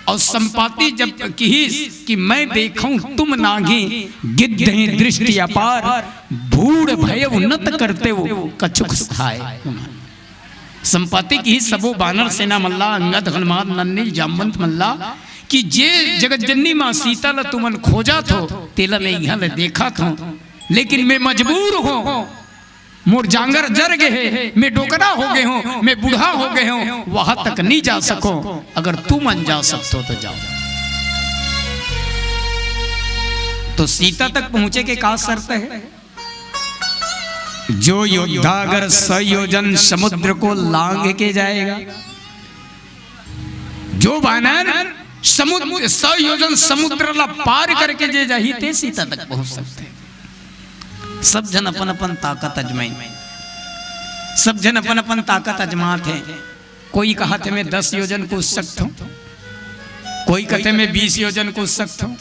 और संपाति जब कही कि मैं देखूं तुम नागी गिद्धि दृष्टि अपार, भूड़ भय उन्नत करते हो कछुक सहाय। संपाति की सबो बानर सेना मल्ला अंगद हनुमान नन्नी जामवंत मल्ला कि जे जगत जननी मां सीता ला तुमन खोजा थो तेला मैं यहाँ देखा थो, लेकिन मैं मजबूर हूँ, मोर जांगर जर गए, मैं डोकरा हो गए हूँ, मैं बूढ़ा हो गए हूँ, वहां तक नहीं जा सको। अगर तुम अन जा सकते हो तो जाओ। तो सीता तक पहुंचे के का शर्त है? जो योद्धा अगर 100 योजन समुद्र को लांग के जाएगा, जो बानर समुद्र 100 योजन समुद्र ला पार करके जे जाही ते सीता तक पहुंच सकते। सब जन अपन अपन ताकत अजमाई, सब जन अपन अपन ताकत अजमात है। कोई कहा थे मैं 10 योजन कूद सकता हूँ, कोई कहते मैं 20 योजन कूद सकता हूँ,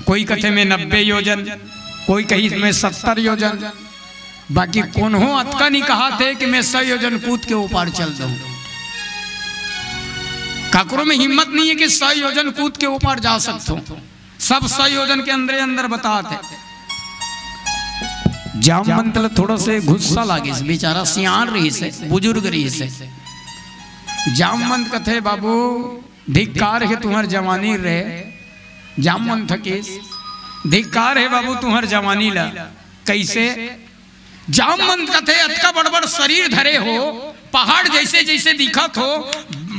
कोई कहते मैं 90 योजन, कोई कही मैं 70 योजन। बाकी कौन हो अतका नहीं कहा थे कि मैं 100 योजन कूद के ऊपर चल जाऊं। काकरों में हिम्मत नहीं है कि 100 योजन कूद के ऊपर जा सकता हूं। सब 100 योजन के अंदर अंदर बताते। जामवंत थोड़ा से गुस्सा लागे, बेचारा सियान रही से, बुजुर्ग रही से। जामवंत कथे बाबू धिक्कार है तुम्हार जवानी रहे। जामवंत केस धिक्कार है बाबू तुम्हार जवानी ला। कैसे? जामवंत कथे अतका बड़बड़ शरीर धरे हो, पहाड़ जैसे जैसे दिखत हो,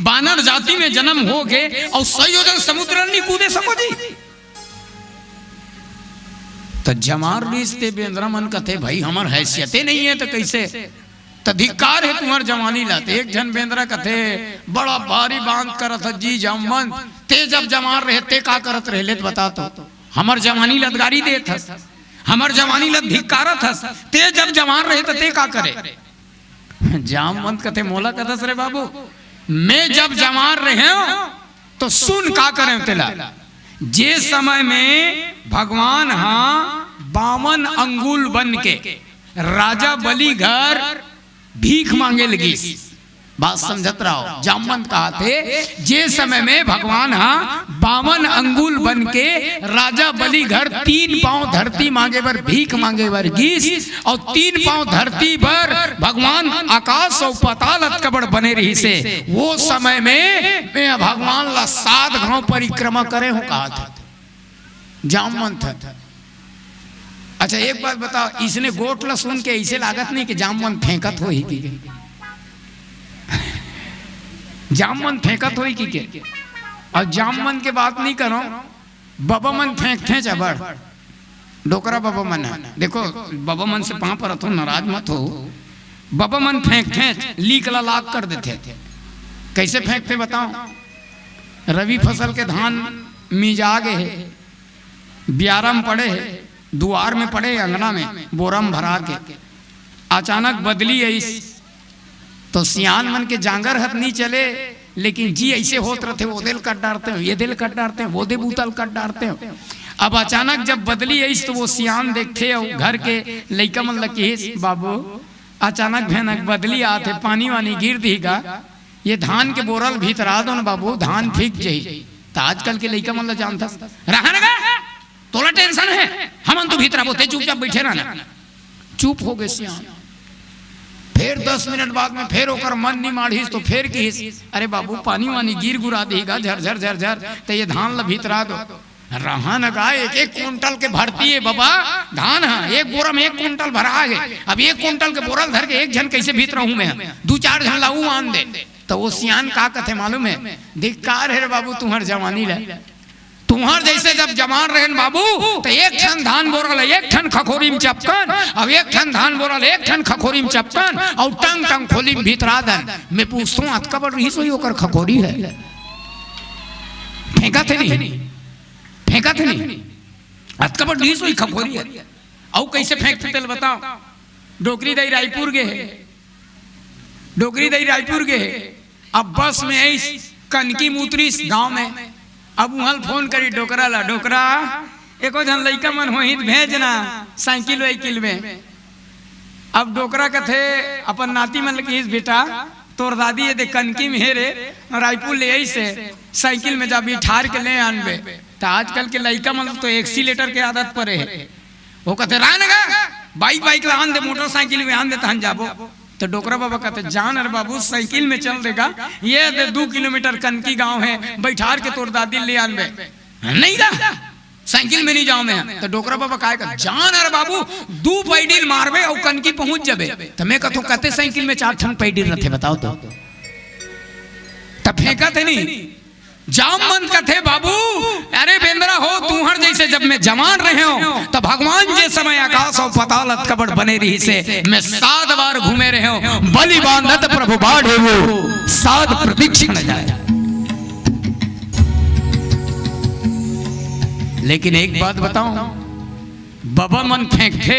बानर जाति में जन्म हो गए और 100 योजन समुद्र नहीं कूदे सको जी। तो जमार रिश्ते बेंद्रा मन कथे भाई हमार हैसियते नहीं है तो कैसे? तो धिक्कार है तुम्हार जवानी लाते। एक जन बेंद्रा कथे बड़ा भारी बांध करत जी जामवंत, ते जब जमार रहते का करत रहले बता तो हमार जवानी लदगारी देत हस, हमार जवानी लद धिक्कारत हस, ते जब जवान रहे तो ते का करे? जामवंत कथे मोला कथस रे बाबू, मैं जब जवान रहे तो सुन का करें तेला। जे समय में भगवान हाँ 52 अंगुल बन के राजा बलि घर भीख मांगे लगी। बात समझत रहो, जामवंत कहा थे जे समय में भगवान हाँ 52 अंगुल बन के राजा बलि घर 3 पांव धरती मांगे बर भीख मांगे बर गीस, और 3 पांव धरती पर भगवान आकाश और पाताल कबड़ बने रही से। वो समय में मैं भगवान ला 7 गांव परिक्रमा करे हूँ कहा था जामवंत था। अच्छा एक बात बताओ, इसने गोट ला सुन के ऐसे लागत नहीं कि जामवंत फेंकत हो ही की जामवंत फेंकत हो कि के। और जामवंत के बात नहीं करो, बाबा मन फेंकते जबर डोकरा बाबा मन है। देखो बाबा मन से पाँव पर हो, नाराज मत हो। बाबा मन फेंकते लीक ला लाग कर देते थे। कैसे फेंकते बताओ? रवि फसल के धान मिजागे है, ब्यारा में पड़े है, दुआर में पड़े अंगना में बोरा में भरा के, अचानक बदली आई तो सियान मन के जांगर हथ नहीं चले, लेकिन जी ऐसे होत रहते, वो दिल कट डालते हो, ये दिल कट डालते हैं, वो दे बूतल कट डालते हो। अब अचानक जब बदली आई तो वो सियान देखते हो घर के लइका मन लकी बाबू अचानक भयानक बदली आते, पानी वानी गिर दीगा, ये धान के बोरल भीतरा दो ना बाबू, धान फीक जाई। तो आजकल के लइका मन जानता रहा तोला टेंशन है, हम तो भीतरा बोते चुपचाप बैठे रहना। चुप हो गए सियान। फिर 10 मिनट बाद में फिर ओकर मन नहीं माढ़ीस तो फिर की अरे बाबू पानी वानी गिर गुरा देगा झरझर झरझर, तो ये धान ला भीतरा दो। रहा न गा 1-1 कुंटल के भरती है बाबा धान है, एक बोरा में 1 कुंटल भरा गए। अब 1 कुंटल के बोरल धर के एक जन कैसे भीतरा हूं मैं, 2-4 जन लाऊ आन दे। तो वो सियान का कथे मालूम है, धिक्कार है बाबू तुम्हार जवानी ला, तुम्हार जैसे जब जवान रहे बाबू तो 1 ठन धान बोरल 1 ठन खखोरी में चपकन, अब 1 ठन धान बोरल 1 ठन खखोरी में चपकन, और टंग टंग खोली में भीतरा दन। मैं पूछता हूँ अतका बड़ रही सोई ओकर खखोरी है, फेंका थे नहीं, फेंका थे नहीं, अतका बड़ रही सोई खखोरी है। और कैसे फेंकते तेल बताओ? डोकरी दई रायपुर गए, डोकरी दई रायपुर गए, अब बस में ऐस कनकी मुतरी गांव में। अब वहाँ फोन करी डोकरा ला, डोकरा एको जन लइका मन होही भेजना साइकिल वाइकिल में। अब डोकरा कथे अपन नाती मन लगी बेटा तोर दादी ये दे कनकी में हेरे रायपुर ले आई से साइकिल में जा बिठार के ले आनबे। तो आजकल के लइका मन तो एक्सीलेटर के आदत पर है, वो कहते रानगा बाइक ला आन दे, मोटरसाइकिल में आन दे तहन जाबो। तो डोकरा बाबा कहते जान अरे बाबू साइकिल में चल देगा, ये 2 किलोमीटर कनकी गांव है, बैठार के तोर दादी ले आनबे। नहीं जा साइकिल में नहीं जाऊं मैं। तो डोकरा बाबा कहा जान अरे बाबू 2 पैडल मारबे और कनकी पहुंच जाबे। तो मैं कहता कहते साइकिल में 4 ठन पैडल रहते बताओ तो तब फेंका थे नहीं। जामवंत कथे बाबू अरे बेंद्रा हो तुहर जैसे जब मैं जवान रहे हो तो भगवान जे समय आकाश और पाताल कबड़ बने रही से मैं 7 बार घूमे रहे हो, बलि बांधत प्रभु बाढ़े वो 7 प्रतीक्षण जाए। लेकिन एक बात बताऊं, बाबा मन फेंकते,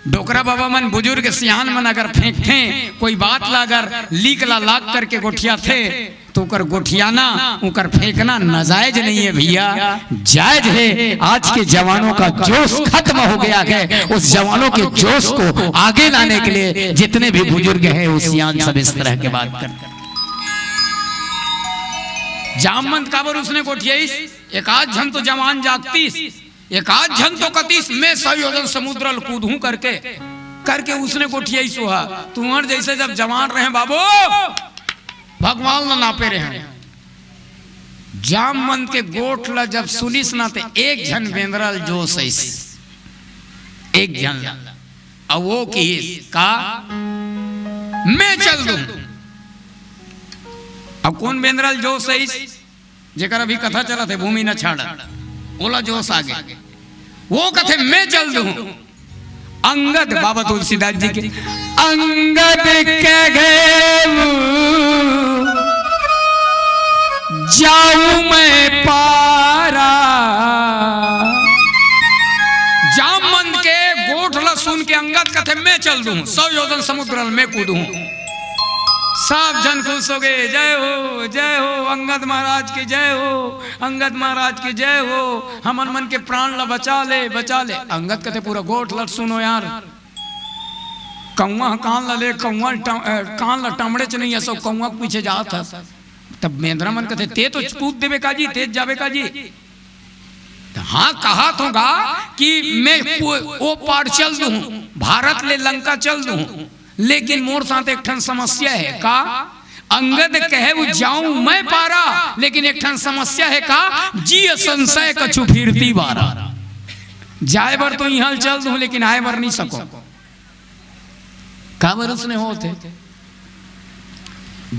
डोकरा बाबा मन बुजुर्ग सियान मन अगर फेंकते कोई बात ला अगर लीक ला लाग करके गोठिया थे तो उकर गोठियाना उकर फेंकना नाजायज नहीं है भैया, जायज है। आज के जवानों का जोश खत्म हो गया है, उस जवानों के जोश को आगे लाने के लिए जितने भी बुजुर्ग हैं वो सियान सब इस तरह के बात करते। जामवंत काबर उसने गोठियाईस, एक आध झन तो जवान जागतीस, एक आध झन तो कतीस, मैं 100 योजन समुद्र कूदूं करके उसने गोठियाईस हुआ। तुम्हार जैसे जब जवान रहे बाबू भगवान ना नापे रहे। जामवंत के गोठ ला जब सुनिस ना ते एक झन बेंद्रल जोश ऐस, एक झन अब वो की का मैं चल दूं। अब कौन बेंद्रल जोश ऐस जेकर अभी कथा चला थे भूमि न छाड़ा ओला जोश आ गए, वो कथे मैं चल दूं। अंगद बाबा तुलसीदास जी के अंगद के गए जाऊं मैं पारा। जामवंत के गोठला सुन के अंगद कथे मैं चल दूं, 100 योजन समुद्र में कूदूं। सब जन खुश हो गए। जय हो अंगद महाराज की जय हो, अंगद महाराज की जय हो, हमन मन के प्राण ला बचा ले बचा ले। अंगद कहते पूरा गोठ लट सुनो यार, कौआ कान ला ले, कौआ कान ला टमड़े च नहीं है, सब कौआ के पीछे जात है। तब मेंद्रा मन कहते ते तो कूद देवे का जी, तेज जावे का जी। हाँ कहा होगा कि मैं वो पार चल दूं, भारत ले लंका चल दूं, लेकिन मोर साथ एक ठन समस्या है का। अंगद कहे वो जाऊं मैं पारा, लेकिन एक ठन समस्या है का, जी संशय कछु फिरती बारा। जाए बर तो यहाँ चल दूं, लेकिन आए बर नहीं सको। का बर उसने होते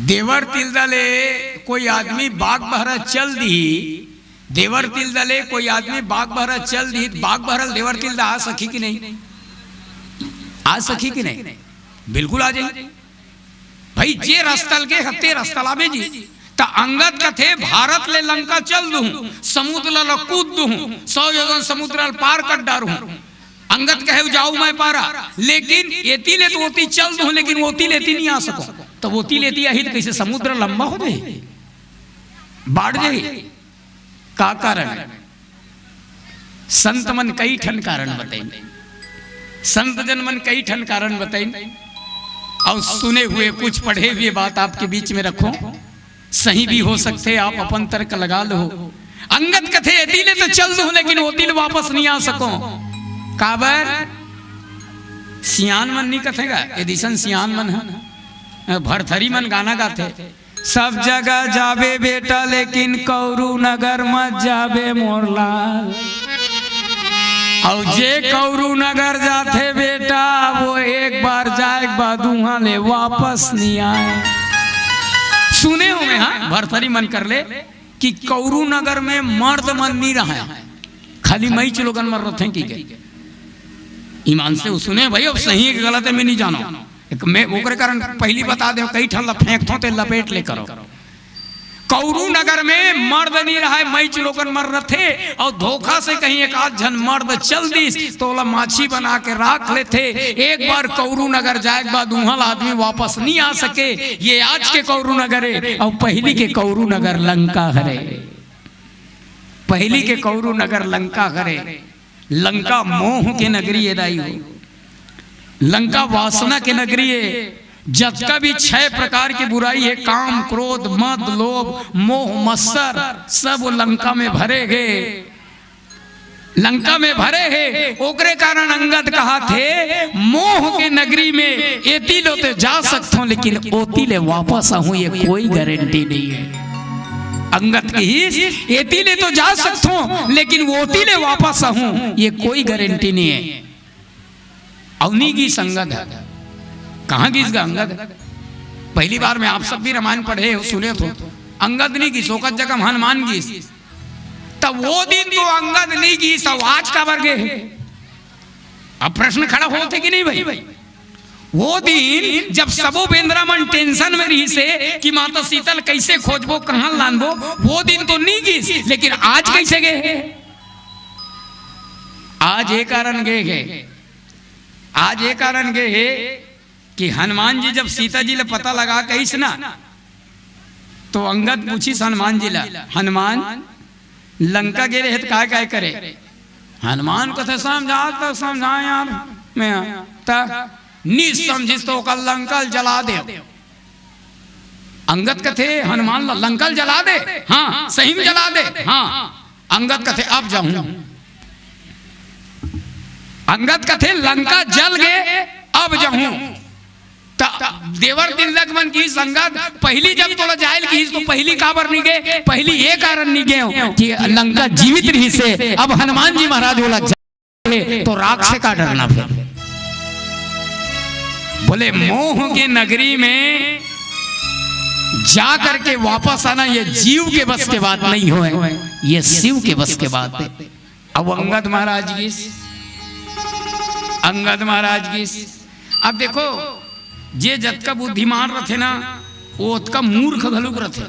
देवर तिल दले कोई आदमी बाग बहरा चल दी, देवर तिल दले कोई आदमी बाग बहरा चल दी, बाग बहरल देवर तिल दा आ सकी कि नहीं, आ सकी कि नहीं? बिल्कुल आ जाए भाई। जे रस्तल के हत्ते रस्तला में जी ता अंगद कथे भारत ले लंका चल दूं, समुद्र ला कूद दूं, 100 योजन समुद्र पार कर डारूं। अंगद कहे जाऊ मैं पारा, लेकिन एती ले तो ओती चल दूं, लेकिन ओती लेती नहीं आ सको। तो ओती लेती आई तो कैसे समुद्र लंबा हो जाए, बाढ़ जाए। का कारण? संत मन कई ठन कारण बताई, संत जन मन कई ठन कारण बताई, और सुने हुए कुछ पढ़े हुए बात आपके बीच में रखो, सही भी हो सकते, आप अपन तर्क लगा लो। अंगद कथे एतिले तो चल दूं, लेकिन ओतिल वापस नहीं आ सको। काबर सियान मन नहीं कथेगा, एदिसन सियान मन है, भरथरी मन गाना गाते, सब जगह जाबे बेटा लेकिन कौरू नगर मत जाबे मोरलाल। और जे कौरू नगर जाते बेटा वो एक बार जाए बाद वहां ले वापस नहीं आए। सुने हुए हाँ भरथरी मन कर ले कि कौरू नगर में मर्द मन नहीं रहा, खाली मई लोगन मर रहे की गए। ईमान से सुने भाई, अब सही है गलत है मैं नहीं जाना, मैं ओकरे कारण पहली बता दे कई ठन फेंक थो ते लपेट ले करो। कौरू नगर में मर्द नहीं रहा, मई लोगन मर रहे, और धोखा से कहीं एक आध जन मर्द चल दिस तो माछी बना के राख लेते। एक बार कौरू नगर जाए के बाद वहां आदमी वापस नहीं आ सके। ये आज के कौरू नगर है, और पहली के कौरू नगर लंका हरे, पहली के कौरू नगर लंका हरे। लंका मोह के नगरी है दाई, लंका वासना के नगरी है। जबका भी 6 प्रकार की बुराई है, काम क्रोध मद लोभ मोह मत्सर, सब लंका में भरे गए, लंका में भरे हैं। ओकरे कारण अंगद कहा थे मोह के नगरी में एती लो तो जा सकता हूं, लेकिन ओती ले वापस आऊं ये कोई गारंटी नहीं है। अंगद की एती ले तो जा सकता हूं, लेकिन ओती ले वापस आऊं ये कोई गारंटी नहीं है। अवनी की संगत है, कहाँ गीस गा अंगद? पहली बार में आप सब भी रामायण पढ़े हो सुने तो अंगद नहीं गीस, ओकत जगह हनुमान गीस। तब वो दिन तो अंगद नहीं गीस, आज का वर्ग है। अब प्रश्न खड़ा होते कि नहीं भाई? वो दिन जब सबो बेंद्रा मन टेंशन में रही से कि माता शीतल कैसे खोजबो कहां लानबो, वो दिन तो नहीं गीस, लेकिन आज कैसे गए? आज एक कारण गए है, आज एक कारण गए है कि हनुमान जी जब सीता जी ले पता लगा कहीस ना, तो अंगद पूछीस हनुमान जी ला, हनुमान लंका गे रहे तो काय करे? हनुमान को थे समझा तो समझा यार मैं नी समझिस तो कल लंका जला दे। अंगद कथे हनुमान लंका जला दे, हाँ सही में जला दे, हाँ। अंगद कथे अब जाऊं, अंगद कथे लंका जल गए अब जाऊं। देवर दिन लगमन की संगत पहली जब तोला जायल की तो पहली काबर नहीं गए, पहली ये कारण नहीं गए कि लंका जीवित रही से। अब हनुमान जी महाराज बोला जाए तो राख से का डरना? फिर बोले मोह के नगरी में जा करके वापस आना ये जीव के बस के बात नहीं हो, ये शिव के बस के बात है। अब अंगद महाराज की, अंगद महाराज की, अब देखो जे जतका बुद्धिमान रथे ना वो उतका मूर्ख घलुक रथे,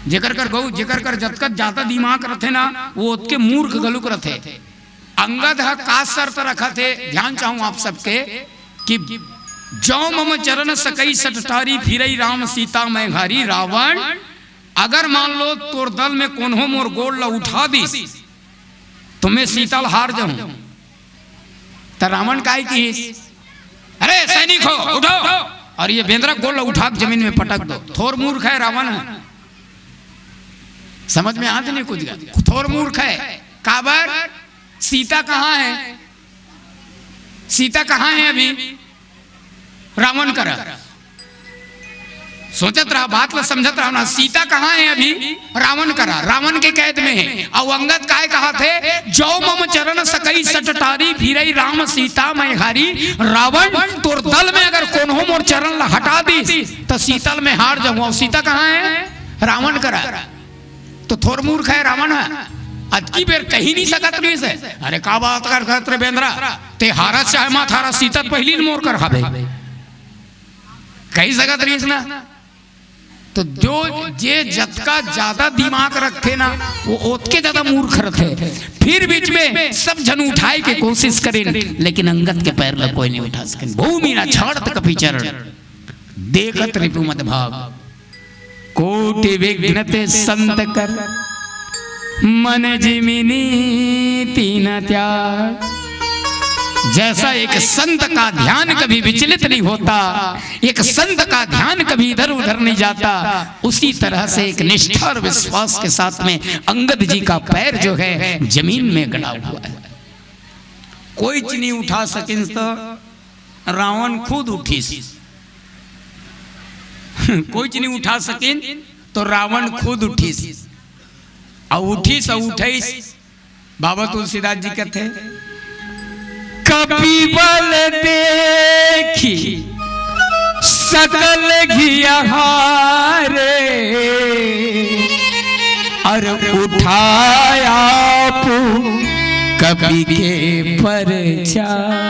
जेकर कर गौ जेकर कर जतका ज्यादा दिमाग रथे ना वो उतके मूर्ख घलुक रथे। अंगद का शर्त रखा थे, ध्यान चाहूं आप सबके कि जौ मम चरण सकई सटटारी फिरई राम सीता मैं घारी। रावण अगर मान लो तोर दल में कोन्हो मोर गोड़ ला उठा दी तो मैं सीतल हार जाऊं। तो रावण काय की अरे सैनिक हो उठो और ये बेंद्रा गोड़ ला उठा जमीन में पटक दो। थोर मूर्ख है रावण है, समझ में आते नहीं कुछ। थोर मूर्ख है। काबर सीता कहाँ है? सीता कहाँ है अभी? रावण करा सोचत रहा, बात ला समझत रहा ना। सीता कहाँ है अभी? रावण करा, रावण के कैद में है। और अंगद काय कहा थे? जो मम चरण सकई सटटारी फिरई राम सीता मैं हारी। रावण तोर दल में अगर कोन्हो मोर चरण ला हटा दी तो सीतल में हार जाऊंगा। सीता कहाँ है? रावण करा। तो थोर मूर्ख है रावण है, अतकी बेर कही नहीं सकत रही से। अरे का बात कर रे बेंद्रा, ते हारा चाहे मा थारा सीता पहली मोर कर हावे कही सकत रही ना। तो जो जे जतका ज्यादा दिमाग रखे ना वो ओतके ज्यादा मूर्ख रखे। फिर बीच में सब जन उठाए के कोशिश करें लेकिन अंगद के पैर ला कोई नहीं उठा सके। भूमि ना छाड़त कपि चरण देखत रिपु मत भाग। कोटि विघ्न ते संत कर मन जिमिनी तीन त्याग। जैसा एक संत का ध्यान कभी विचलित नहीं होता, एक संत का ध्यान कभी इधर उधर नहीं जाता, उसी तरह से एक निष्ठा और विश्वास के साथ में अंगद जी का पैर जो है जमीन में गड़ा हुआ है। कोई चीज नहीं उठा सके तो रावण खुद उठी। कोई चीज नहीं उठा सके तो रावण खुद उठी। और उठी से उठे बाबा तुलसीदास जी कहते कपिबल देखी सकल घिया हारे और उठाया कपि के परचार।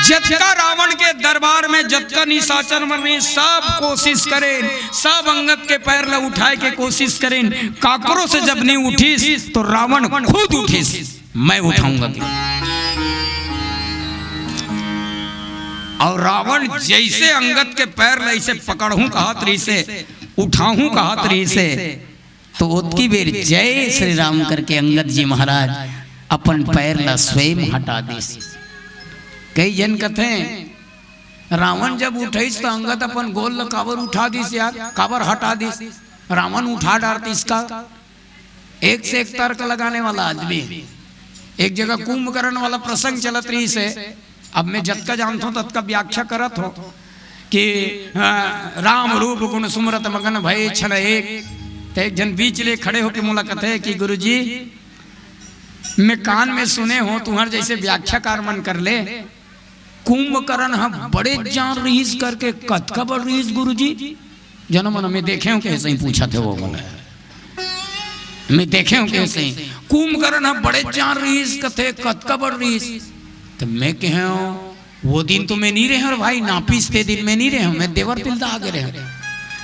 जतका रावण के दरबार में जतका निशाचर मरने सब कोशिश करें, सब अंगद के पैर ला उठाए के कोशिश करें। काकरों से जब नहीं उठी तो रावण खुद उठी। मैं उठाऊंगा और रावण जैसे अंगद के पैर ला ऐसे पकड़ूं कहत रही से, उठाऊं कहत रही से, तो उतकी बेर जय श्री राम करके अंगद जी महाराज अपन पैर ला स्वयं हटा दी। कई जन कहते रावण जब उठे तो अंगद अपन गोल ला काबर उठा दी यार, काबर हटा दी। रावण उठा डालती इसका। एक से एक तर्क लगाने वाला आदमी। एक जगह कुंभकर्ण वाला प्रसंग चलत रही से, अब मैं जतका जानता हूँ तत्का व्याख्या करत हो कि राम रूप गुण सुमरत मगन भय क्षण एक। तो एक जन बीच ले खड़े होके मुलाकात है कि गुरुजी मैं कान में सुने हो तुम्हारे जैसे व्याख्याकार मन कर ले। कुंभकर्ण हम बड़े जान रहीस करके कतका बड़ रहीस गुरुजी? जन्म मन में देखे हो कैसे ही पूछा थे वो बोले मैं देखे हूँ कैसे कुंभकर्ण हम बड़े जान रहीस कथे कतका बड़ रहीस। तो मैं कह वो दिन तो मैं नहीं रहे और भाई नापिस ते दिन में नहीं रहे, मैं देवर तिलदा आगे रहे।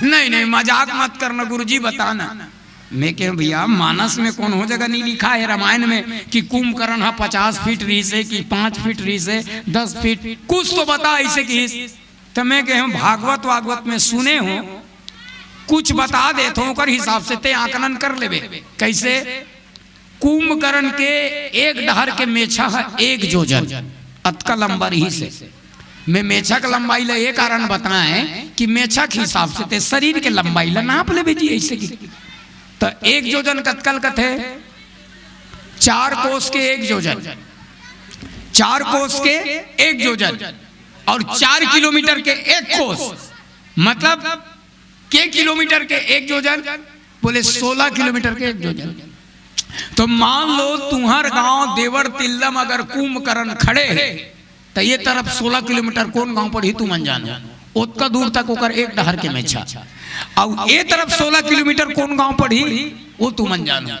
नहीं मजाक मत करना गुरुजी बताना। मैं कह भैया मानस में कौन हो जगह नहीं लिखा है रामायण में कि कुंभकर्ण 50 फीट रही से कि 5 फीट रही से 10 फीट, कुछ तो बता ऐसे कि। तो मैं कह भागवत वागवत में सुने हो कुछ बता दे तो ओकर हिसाब से ते आकलन कर लेबे। कैसे? कुंभकर्ण के एक डहर के मेछा है 1 जोजन अतका लंबा रही से। मैं मेछा का लंबाई ला ये कारण बताएं कि मेछा के हिसाब से ते शरीर के लंबाई ला नाप ले जी ऐसे की। तो 1 जोजन कतकल कथे 4 कोस के 1 जोजन, 4 कोस के 1 जोजन और 4 किलोमीटर के 1 कोस, मतलब के किलोमीटर के 1 जोजन बोले 16 किलोमीटर के 1 जोजन। तो मान लो तुम्हार गांव देवर तिल्लम अगर कुंभकर्ण खड़े है तो ये तरफ 16 किलोमीटर कौन गांव पर ही तुम अनजानो, उतना दूर तक ओकर एक डहर के मेछा। और ये तरफ 16 किलोमीटर कौन गांव पर ही वो तुम अनजानो।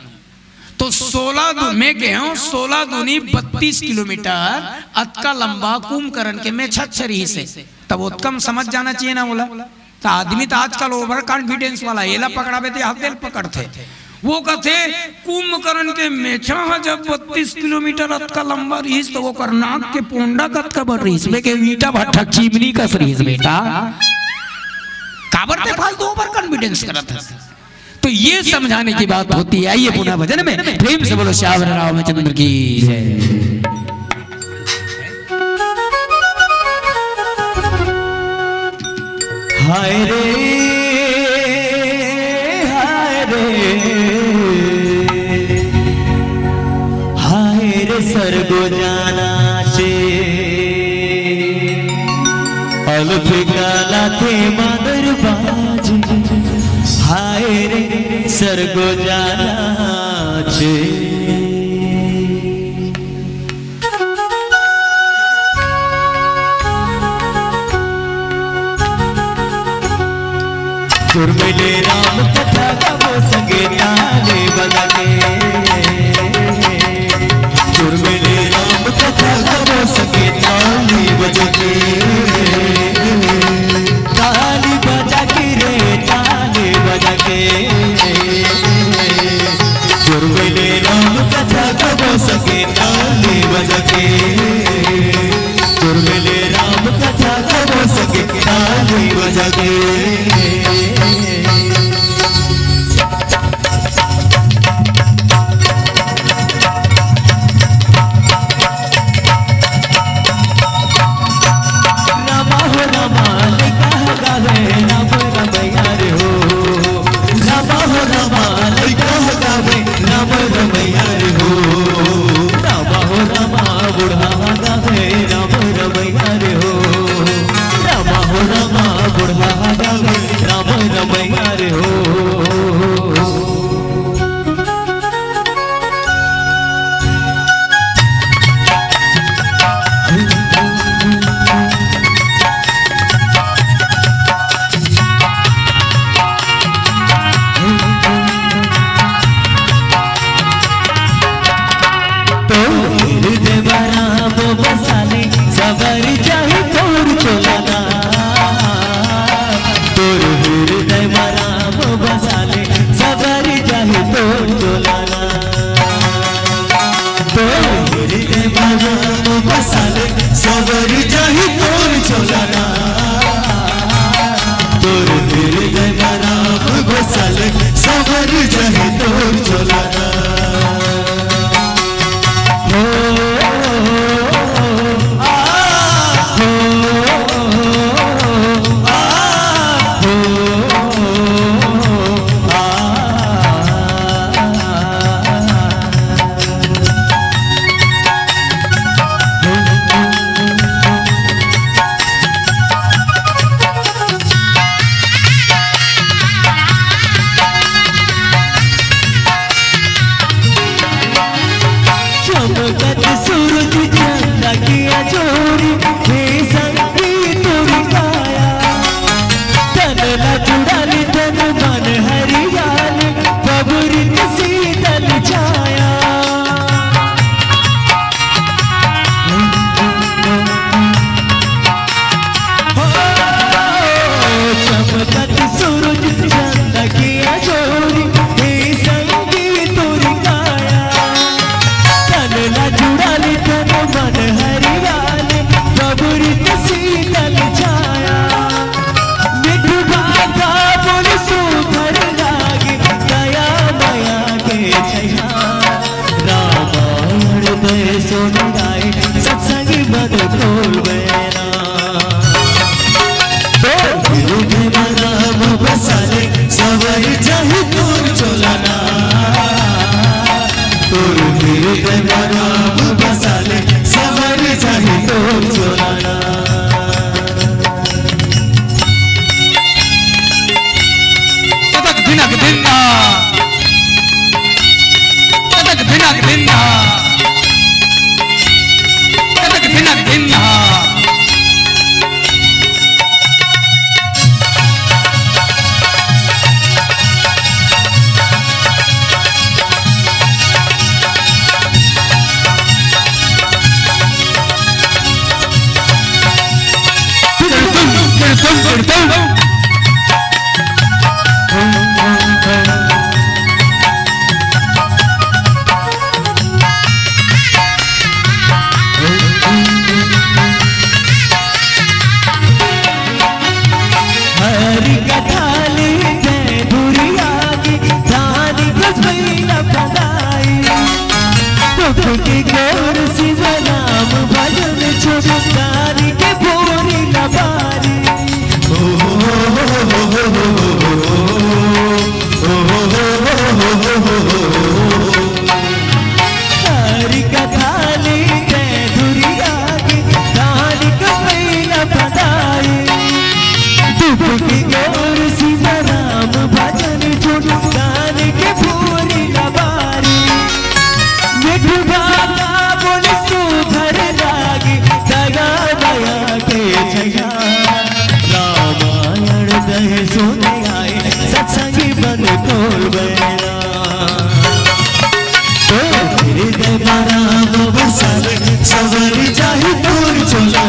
तो 16 में के 16 दूनी 32 किलोमीटर अतका लंबा कुंभकर्ण के मेछा छरी से। तब उत्कम समझ जाना चाहिए ना बोला। तो आदमी तो आजकल ओवर कॉन्फिडेंस वाला एला पकड़ावे थे हाथ पकड़ते वो कहते कुंभकर्ण के मेछा जब 32 किलोमीटर अतका लंबा रहीस तो वो नाक के पोंडा कतका बढ़ रहीस में के ईटा भट्ठा चिमनी कस रहीस बेटा काबर ते फालतू ओवर कॉन्फिडेंस करत है। तो ये समझाने की बात होती है। आइए पुनः भजन में प्रेम से बोलो श्याम रामचंद्र की जय। हाय रे हाय रे हाय रे सरगो जाना चे अल्फ काला थे मादर बाज हाय रे सरगो जाना चे गुरमिले राम कथा गवो सगे ताले बजा के गुरमिले राम कथा गवो सगे ताले बजा के ताली बजा के रे ताली बजा के गुरमिले राम कथा गवो सगे ताले बजा के गुरमिले राम कथा गवो सगे ताले बजा के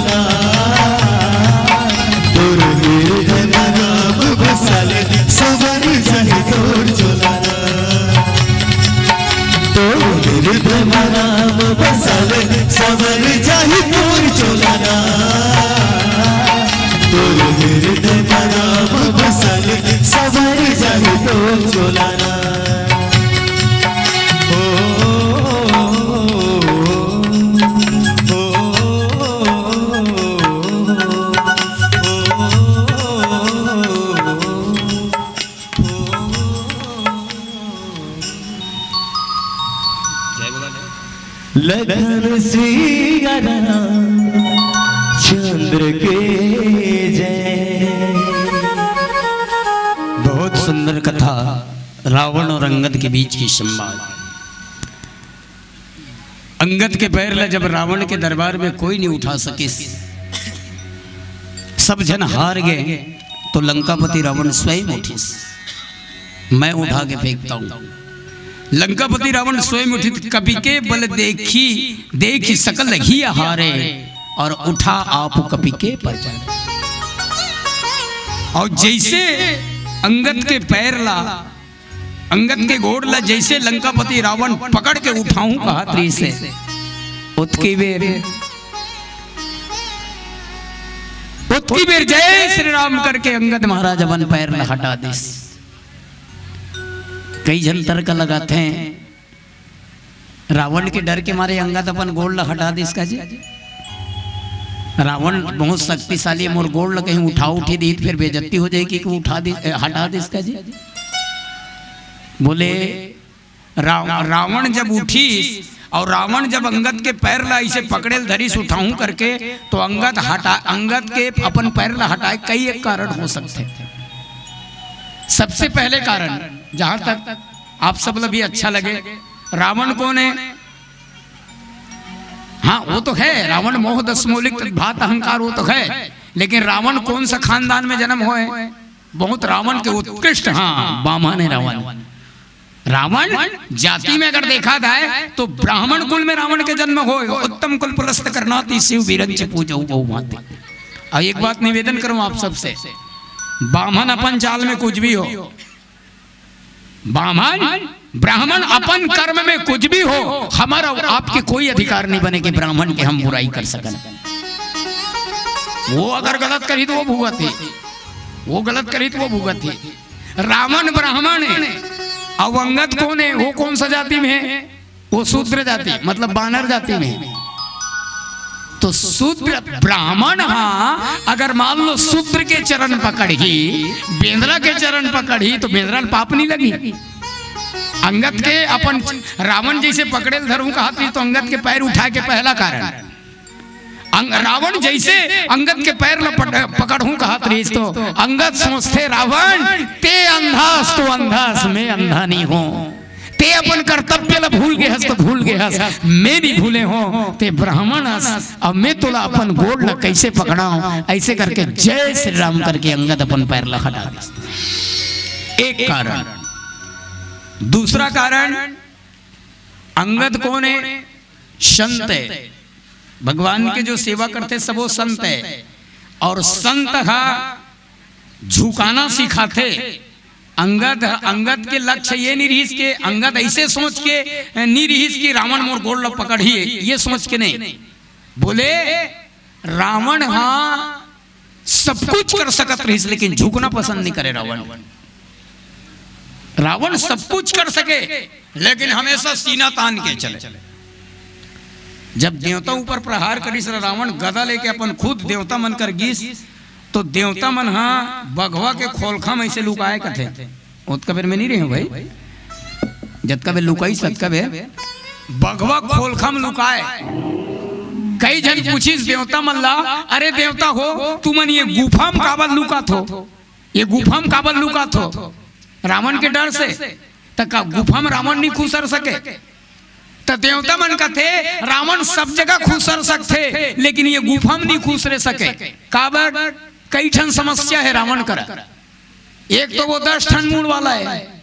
चोलाना तोर हृदय नाम बसाले सवर जाहि तोर चोलाना तोर हृदय नाम बसाले सवर जाहि तोर चोलाना तोर हृदय नाम बसाले सवर जाहि तोर चोलाना लगन सिया चंद्र के जय। बहुत सुंदर कथा रावण और अंगद के बीच की संवाद। अंगद के पैर ला जब रावण के दरबार में कोई नहीं उठा सके, सब जन हार गए, तो लंकापति रावण स्वयं उठी, मैं उठा के फेंकता हूं। लंकापति रावण स्वयं उठित कवि के बल देखी सकल ही हारे, और उठा आप कवि के पर चढ़े। और जैसे अंगद के पैर ला, अंगद के गोड़ ला जैसे लंकापति रावण पकड़ के उठाऊं कहा त्री से, उत्की बेर जय श्री राम करके अंगद महाराज अपन पैर ला हटा दे। कई जन तर्क लगाते हैं रावण के डर के मारे अंगद अपन गोड़ ला हटा दे। इसका जी रावण बहुत शक्तिशाली, मोर गोड़ ला कहीं उठी दी फिर बेइज्जती हो जाएगी कि उठा दे हटा दे। इसका जी बोले रावण जब उठी और रावण जब अंगद के पैर ला इसे पकड़े धरीस उठाऊं करके, तो अंगद के अपन पैर ला हटाए। कई एक कारण हो सकते हैं। सबसे पहले कारण, जहां तक आप सब लोग भी अच्छा लगे, रावण कौन है? हाँ वो तो है, रावण मोह दशमौलिक भात अहंकार वो तो है, लेकिन रावण कौन सा खानदान में जन्म हुए? बहुत रावण के उत्कृष्ट, हाँ बामन है रावण। रावण जाति में अगर देखा जाए तो ब्राह्मण कुल में रावण के जन्म हो। उत्तम कुल पुलस्त करनाति शिव वीरंच पूजो गौ माते। और एक बात निवेदन करूं आप सबसे, बामन अपन चाल में कुछ भी हो, ब्राह्मण अपन कर्म में कुछ भी हो, हमारा आपके कोई अधिकार नहीं बने कि ब्राह्मण के हम बुराई कर सकें। वो अगर गलत करी तो वो भुगत है, वो गलत करी तो वो भुगत है। रावण ब्राह्मण है और अंगद कौन है? वो कौन सा जाति में है? वो शूद्र जाति, मतलब बानर जाति में है। तो शूद्र ब्राह्मण, हाँ अगर मान लो शूद्र के चरण पकड़ी, बेंद्रा के चरण पकड़ी, तो बेंद्रा पाप नहीं लगी। अंगद के अपन रावण जैसे पकड़े धरू का हाथ, तो अंगद के पैर उठा के पहला कारण, रावण जैसे अंगद के पैर पकड़ू का हाथ, तो अंगद सोचते रावण ते अंधास तो अंधास, मैं अंधा नहीं हूं। ते अपन कर्तव्य ला भूल गए हस तो भूल गए हस, मैं नहीं भूले हो। ते ब्राह्मण हस, अब मैं तोला अपन गोड़ ला कैसे पकड़ाऊं? ऐसे करके जय श्री राम करके अंगद अपन पैर ला हटा दे। एक कारण। दूसरा कारण, अंगद कौन है? संत है। भगवान के जो सेवा करते सब वो संत है, और संत झुकाना सिखाते। अंगद के लक्ष्य ये नहीं रहीस के, अंगद ऐसे सोच के नहीं रहीस कि रावण मोर गोड़ लग पकड़िए, ये सोच के नहीं। बोले रावण हाँ सब कुछ कर सकत रहीस, लेकिन झुकना पसंद नहीं करे रावण। रावण सब कुछ कर सके, लेकिन हमेशा सीना तान के चले। जब देवता ऊपर प्रहार करी सर रावण गदा लेके अपन खुद देवता मन कर गीस, तो देवता मन हाँ बघवा के खोलखा में ऐसे लुकाए कथे। उत कबेर में नहीं रहे भाई, जत कबेर लुकाई सत कबेर बघवा खोलखा में लुकाए। कई जन पूछिस देवता मन ला, अरे देवता हो तू मन ये गुफा में काबल लुका थो, ये गुफा में काबल लुका थो? रावण के डर से। तक गुफा में रावण नहीं खुसर सके, तो देवता मन कहते रावण सब जगह खुसर सकते, लेकिन ये गुफा में नहीं खुसरे सके। काबर? कई ठन समस्या है रावण कर। एक तो वो 10 ठन मूड वाला है।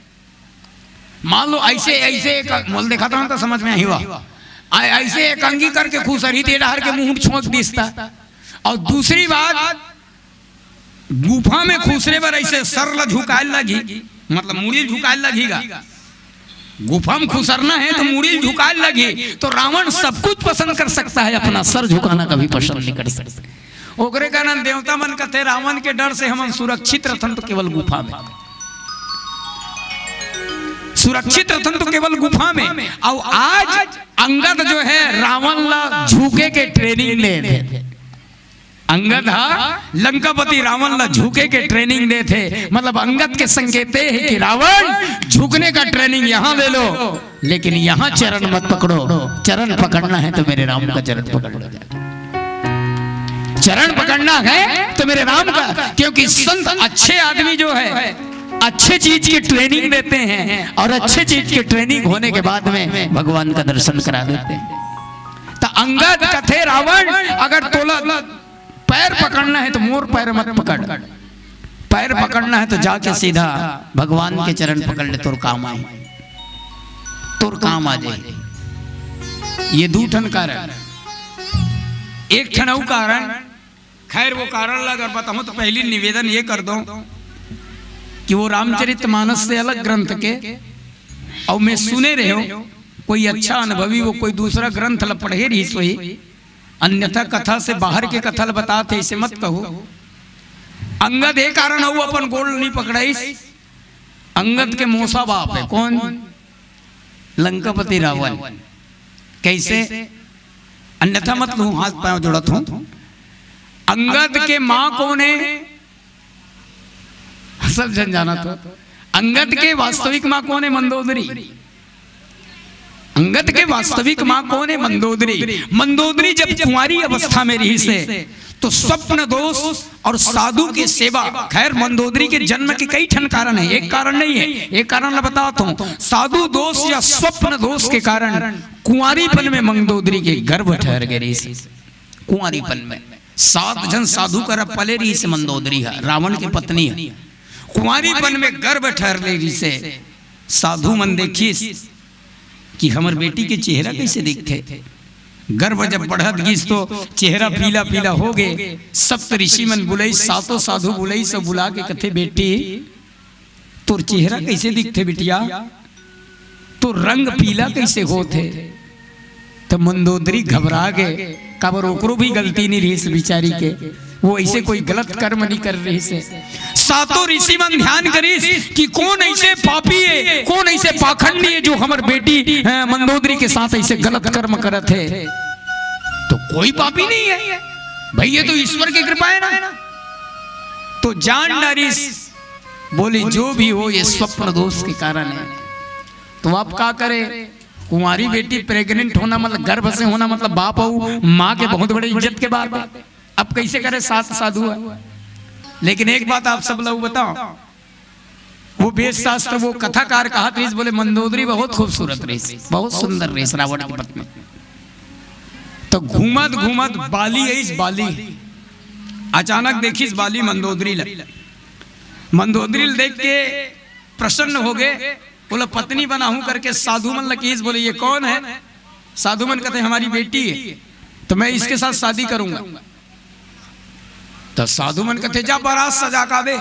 मान लो ऐसे एक मोल देखा था तो समझ में आई हुआ, ऐसे एक अंगी करके खुसर ही तेरा हर के मुंह छोंक दिसता। और दूसरी बात गुफा में खुसरे पर ऐसे सर ला झुकाए लगी, मतलब मुड़ी झुकाए लगेगा। गुफा में खुसरना है तो मुड़ी झुकाए लगी। तो रावण सब कुछ पसंद कर सकता है, अपना सर झुकाना कभी पसंद नहीं कर सकता। ओकरे कारण देवता मन कहते रावण के डर से हम सुरक्षित रहन तो केवल गुफा में, सुरक्षित रहन तो केवल गुफा में। और आज अंगद जो है रावण ला झुके के ट्रेनिंग ले, अंगद लंकापति रावण ला झुके के ट्रेनिंग दे थे। मतलब अंगद के संकेते है कि रावण झुकने का ट्रेनिंग यहाँ ले लो, लेकिन यहाँ चरण मत पकड़ो। चरण पकड़ना है तो मेरे राम का चरण पकड़ लो, चरण पकड़ना है तो मेरे राम का। क्योंकि संत अच्छे आदमी जो है अच्छे चीज की ट्रेनिंग देते हैं, और अच्छे चीज की ट्रेनिंग होने के बाद में भगवान का दर्शन करा देते हैं। तो अंगद कथे रावण अगर तोला पैर पकड़ना है तो मोर पैर मत पकड़, पैर पकड़ना है तो जाके सीधा भगवान के चरण पकड़ ले, तोर काम आए, तोर काम आ जाए। ये दू ठन कारण, एक ठन कारण, खैर वो कारण अगर बताऊं तो पहली निवेदन ये कर दो कि वो रामचरितमानस से अलग ग्रंथ के, और मैं सुने रहे हो कोई अच्छा अनुभवी वो कोई दूसरा ग्रंथ ल पढ़े रही सोई, अन्यथा कथा से बाहर के कथा बताते इसे मत कहो। अंगद एक कारण हो अपन गोल नहीं पकड़ाई, अंगद के मौसा बाप है कौन? लंकापति रावण। कैसे? अन्यथा मत लू, हाथ पांव जोड़त हूं। अंगद के मां कौन है? सब जन जाना तो। अंगद के वास्तविक मां कौन है? मंदोदरी। अंगद के वास्तविक मां कौन है? मंदोदरी। मंदोदरी जब कुंवारी अवस्था में रही से तो स्वप्न दोष और साधु की सेवा, खैर मंदोदरी के जन्म के कई ठन कारण है, एक कारण नहीं है, एक कारण मैं बताता हूं। साधु दोष या स्वप्न दोष के कारण कुंवारीपन में मंदोदरी के गर्भ ठहर गए। कुंवारीपन में 7 जन साधु कर पले रही से मंदोदरी है, रावण की पत्नी है। कुंवारीपन में गर्भ ठहर ले रही से साधु मन देखी कि हमर बेटी के चेहरा कैसे दिखते। गर्भ जब बढ़त गिस तो चेहरा पीला पीला हो गए। सप्त ऋषि मन बुलाई, 7 साधु बुलाई, सब बुला के कथे बेटी तोर चेहरा कैसे दिखते बिटिया, तो रंग पीला कैसे होते। तो मंदोदरी घबरा गए, काबर ओकरो भी गलती नहीं रही इस बिचारी के, वो ऐसे कोई गलत कर्म नहीं कर रही से। 7 ऋषि मन ध्यान करीस कि कौन ऐसे पापी है, कौन ऐसे पाखंडी है जो हमर बेटी मंदोदरी के साथ ऐसे गलत कर्म करत है। तो कोई पापी नहीं है भाई, ये तो ईश्वर की कृपा है ना। तो जान डारिस, बोली जो भी हो ये स्वप्न दोष के कारण है। तो आप क्या करे? कुंवारी बेटी प्रेग्नेंट होना मतलब गर्भ से होना मतलब बाप हो माँ के बहुत बड़े इज्जत के बात है। अब कैसे करे? 7 साधु है। लेकिन एक बात आप सब लोग बताओ, वो वेद शास्त्र वो कथाकार कहा तो बोले मंदोदरी बहुत खूबसूरत रही, बहुत सुंदर रही रावण की पत्नी। तो घूमत घूमत बाली है, बाली अचानक देखी बाली मंदोदरी देख के प्रसन्न हो गए, बोला पत्नी बनाऊं करके साधु मन लकीस बोले ये कौन है? साधु मन कहते हमारी बेटी है, तो मैं इसके साथ शादी करूंगा। तो साधु मन कहते जा बारात सजा का दे।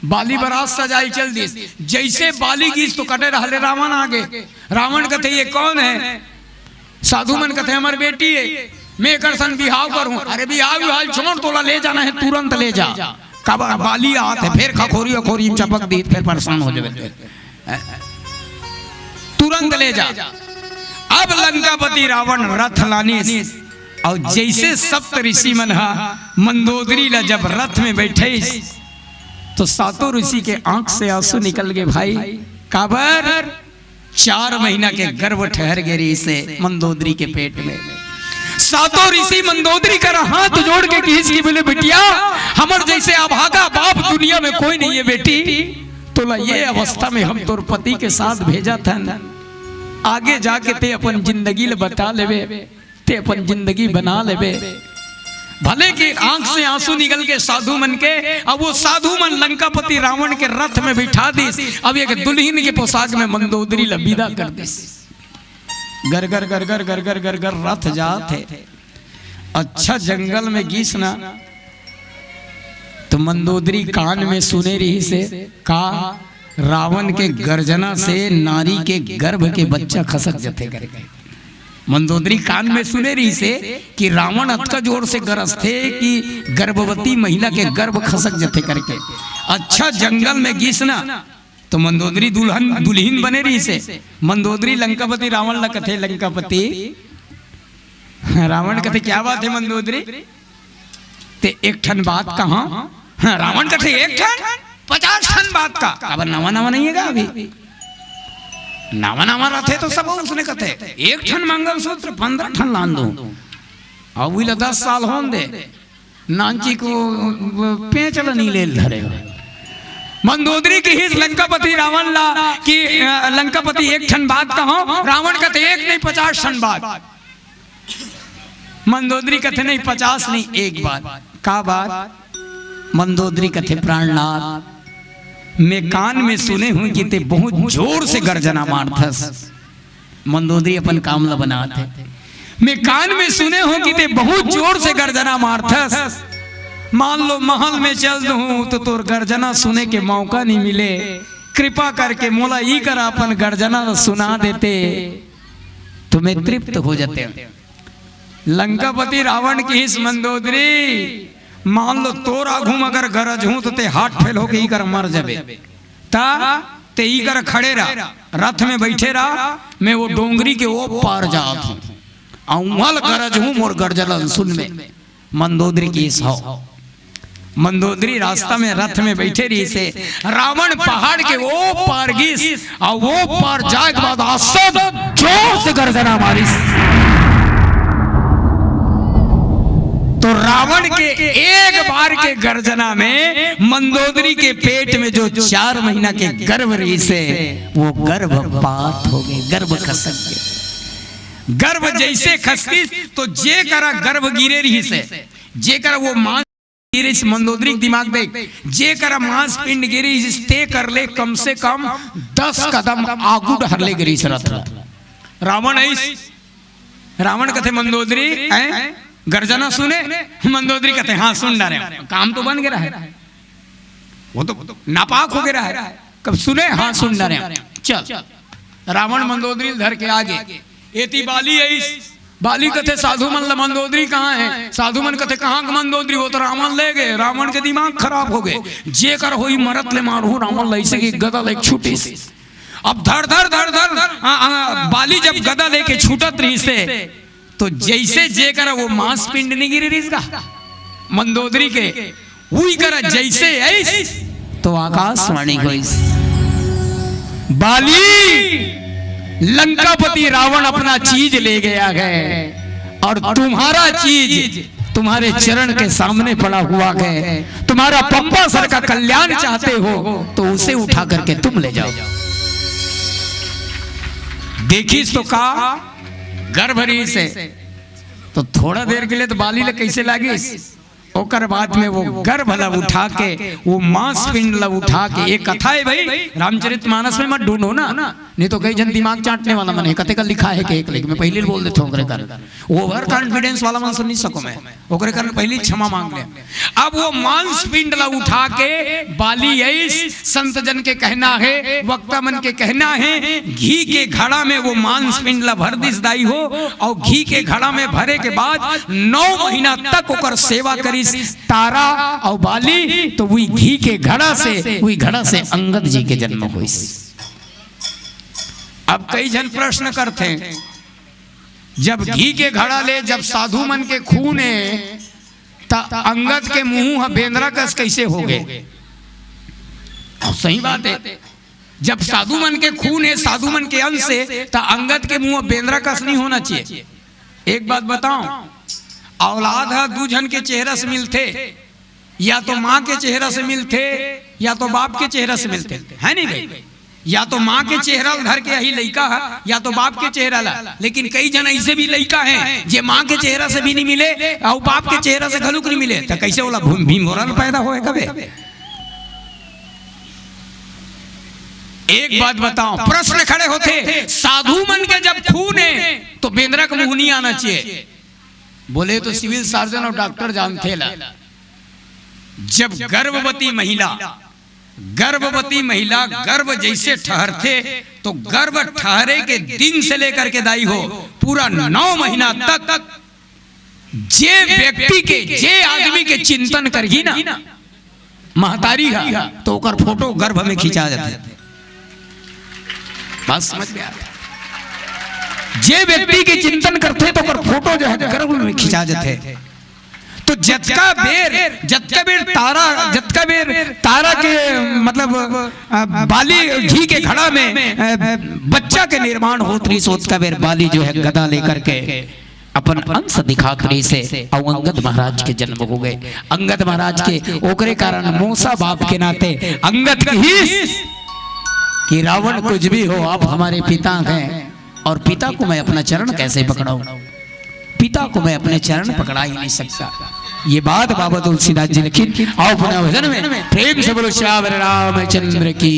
बाली बारात सजाई चल दी। जैसे बाली गीस तो कटे रहले रावण आगे। रावण कहते ये कौन है? साधु मन कहते हमारी बेटी है, मैं कर सन बिहाव करूं। अरे बिहाव छोड़, तोला ले जाना है तुरंत ले जा। कब बाली आते फिर खखोरी अखोरी चपक दी, फिर परेशान हो जाए, तुरंत ले जा। अब लंकापति रावण रथ लानी, और जैसे सप्त ऋषि मन मंदोदरी ला जब रथ में बैठे तो 7 ऋषि के आंख से आंसू निकल गए। भाई काबर? 4 महीना के गर्भ ठहर गए से मंदोदरी के पेट में। 7 ऋषि मंदोदरी कर हाथ जोड़ के किसी बोले बिटिया हमर जैसे अभागा बाप दुनिया में कोई नहीं है बेटी, तो ये अवस्था में हम तोर पति के साथ भेजा था ना, आगे जाके ते अपन जिंदगी ले बता लेवे, ते अपन जिंदगी बना लेवे। भले की आंख से आंसू निकल के साधु मन के, अब वो साधु मन लंकापति रावण के रथ में बिठा दी। अब एक दुल्हन के पोशाक में मंदोदरी लबीदा कर दी। गर गर गर गर गर गर गर गर रथ जाते। अच्छा जंगल में गीस ना तो मंदोदरी कान में सुने रही से का रावण के गर्जना से नारी के गर्भ के बच्चा खसक जते करके। मंदोदरी कान में सुने रही से कि रावण अतका जोर से गरज थे कि गर्भवती महिला के गर्भ खसक जते करके। अच्छा जंगल में गीसना तो मंदोदरी दुल्हन बने रही से। मंदोदरी लंकापति रावण ला कथे लंकापति रावण कथे क्या बात है मंदोदरी ते एक ठन बात कहा रावण कथे एक ठन 50 ठन बात का अब नवा नवा नहीं है अभी नावा नावा रहते तो सब उसने कथे एक ठन मंगलसूत्र 15 ठन लान दो अब 10 साल होन दे नांची को पेचल नहीं ले धरे। मंदोदरी की हिस लंकापति रावण ला कि लंकापति एक ठन बात कहो रावण कथे एक नहीं 50 ठन बात। मंदोदरी कथे नहीं 50 नहीं एक बात का बात। मंदोदरी कथे प्राणनाथ मैं कान में सुने हूं कि ते बहुत जोर से गर्जना मारथस। मंदोदरी अपन कामला बनाते मैं कान में सुने हूं कि ते बहुत जोर से गर्जना मारथस। मान लो महल में चल दूं तो तोर गर्जना सुने के मौका नहीं मिले कृपा करके मोला ई कर अपन गर्जना सुना देते तो मैं तृप्त हो जाते। लंकापति रावण की इस मंदोदरी मान लो तोर आघू अगर गरज हूं तो ते हाथ फेल होके ही कर मर जाबे ता ते ही कर खड़े रहा रथ में बैठे रहा मैं वो डोंगरी के वो पार जात हूं औमल गरज हूं मोर गर्जन सुन में। मंदोदरी की इस हो मंदोदरी रास्ता में रथ में बैठे रही से रावण पहाड़ के वो पार गिस और वो पार जाए के बाद आसद जोर से गर्जना मारी तो रावण के एक बार के गर्जना में मंदोदरी के पेट में जो 4 महीना के गर्भ रही से वो गर्भपात हो गए गर्भ खसक गए। गर्भ जैसे खसकी तो जे करा गर्भ गिरे रही से जे करा वो मांस गिरे मंदोदरी दिमाग देख जे करा मांस पिंड गिरी ते कर ले कम से कम 10 कदम आगू हर ले गिरी रथ रावण कथे मंदोदरी गर्जना सुने मंदोदरी कहते हाँ सुन डाले काम तो बन गया है वो तो नापाक हो गया है कब सुने हाँ सुन डाले चल। रावण मंदोदरी धर के आगे एती बाली है बाली कथे साधु मन मंदोदरी कहाँ है साधु मन कथे कहाँ मंदोदरी वो तो रावण ले गए रावण के दिमाग खराब हो गए जे कर होई मरत ले मारू रावण लैसे की गदा ले छूटी से अब धर धर धर धर बाली जब गदा लेके छूटत रही से तो जैसे जे करा वो मांस पिंड नहीं गिरी इसका मंदोदरी के वही करा जैसे ऐस तो आकाशवाणी हुई बाली लंकापति रावण अपना चीज ले गया है और तुम्हारा चीज तुम्हारे चरण के सामने पड़ा हुआ है। तुम्हारा पप्पा सर का कल्याण चाहते हो तो उसे उठा करके तुम ले जाओ। देखिस तो का गर्भरी से तो थोड़ा देर के लिए तो बाली ले कैसे लागी ओकर बाद में वो गर्भ लब उठा के वो मांस पिंड लब उठा के एक कथा है भाई रामचरितमानस में मत ढूंढो ना नहीं तो कई जन दिमाग चाटने वाला मन है कथे का लिखा है कि एक लेख में पहले बोल देता हूँ ओवर कॉन्फिडेंस वाला मन सुन नहीं सको मैं ओकरे कारण पहले क्षमा मांग ले। अब वो मांस पिंड लब उठा के बाली ऐस संत जन के कहना है वक्ता मन के कहना है घी के घड़ा में वो मांस पिंड लब भर दिस दाई हो और घी के घड़ा में भरे के बाद 9 महीना तक ओकर सेवा करी तारा और बाली तो वही घी के घड़ा से अंगद जी के जन्म हुई। अब कई जन प्रश्न करते हैं जब घी के घड़ा ले जब साधु मन के खून है ता अंगद के मुंह बेंद्रा कस कैसे हो गए। सही बात है जब साधु मन के खून है साधु मन के अंश से ता अंगद के मुंह बेंद्रा कस नहीं होना चाहिए। एक बात बताऊं औलाद है 2 जन के चेहरा से मिलते या तो माँ के चेहरा से मिलते या तो बाप के चेहरा से मिलते है नहीं भाई या तो माँ के चेहरा धर के यही लड़का है या तो बाप के चेहरा ला। लेकिन कई जन ऐसे भी लड़का है जे माँ के चेहरा से भी नहीं मिले और बाप के चेहरा से घलुक नहीं मिले तो कैसे बोला भीम भोरा पैदा होए कबे। एक बात बताओ प्रश्न खड़े होते साधु मन के जब खून है तो बेंद्रा का मुंह नहीं आना चाहिए बोले तो सिविल सर्जन और डॉक्टर जानते ला, जब गर्भवती महिला गर्भ जैसे ठहरते तो गर्भ ठहरे के दिन से लेकर के दाई हो पूरा 9 महीना तक जे व्यक्ति के जे आदमी के चिंतन करगी ना महतारी है तो ओकर फोटो गर्भ में खिंचा जाते। बात समझ में आता? जे व्यक्ति के चिंतन करते तो ओकर फोटो जो है गर्भ में खिंचा जाते। तो जतका बेर तारा के मतलब बाली घी के घड़ा में बच्चा के निर्माण होत रही, सोच का बेर बाली जो है गदा लेकर के अपन अंश दिखात रही से और अंगद महाराज के जन्म हो गए। अंगद महाराज के ओकरे कारण मूसा बाप के नाते अंगद की कि रावण कुछ भी हो आप हमारे पिता हैं और पिता को मैं अपना चरण कैसे पकड़ाऊं, पिता को मैं अपने चरण पकड़ा ही नहीं सकता। ये बात बाबा तुलसीदास जी लिखी। आओ पुनः भजन में प्रेम से बोलो श्याम रामचंद्र की।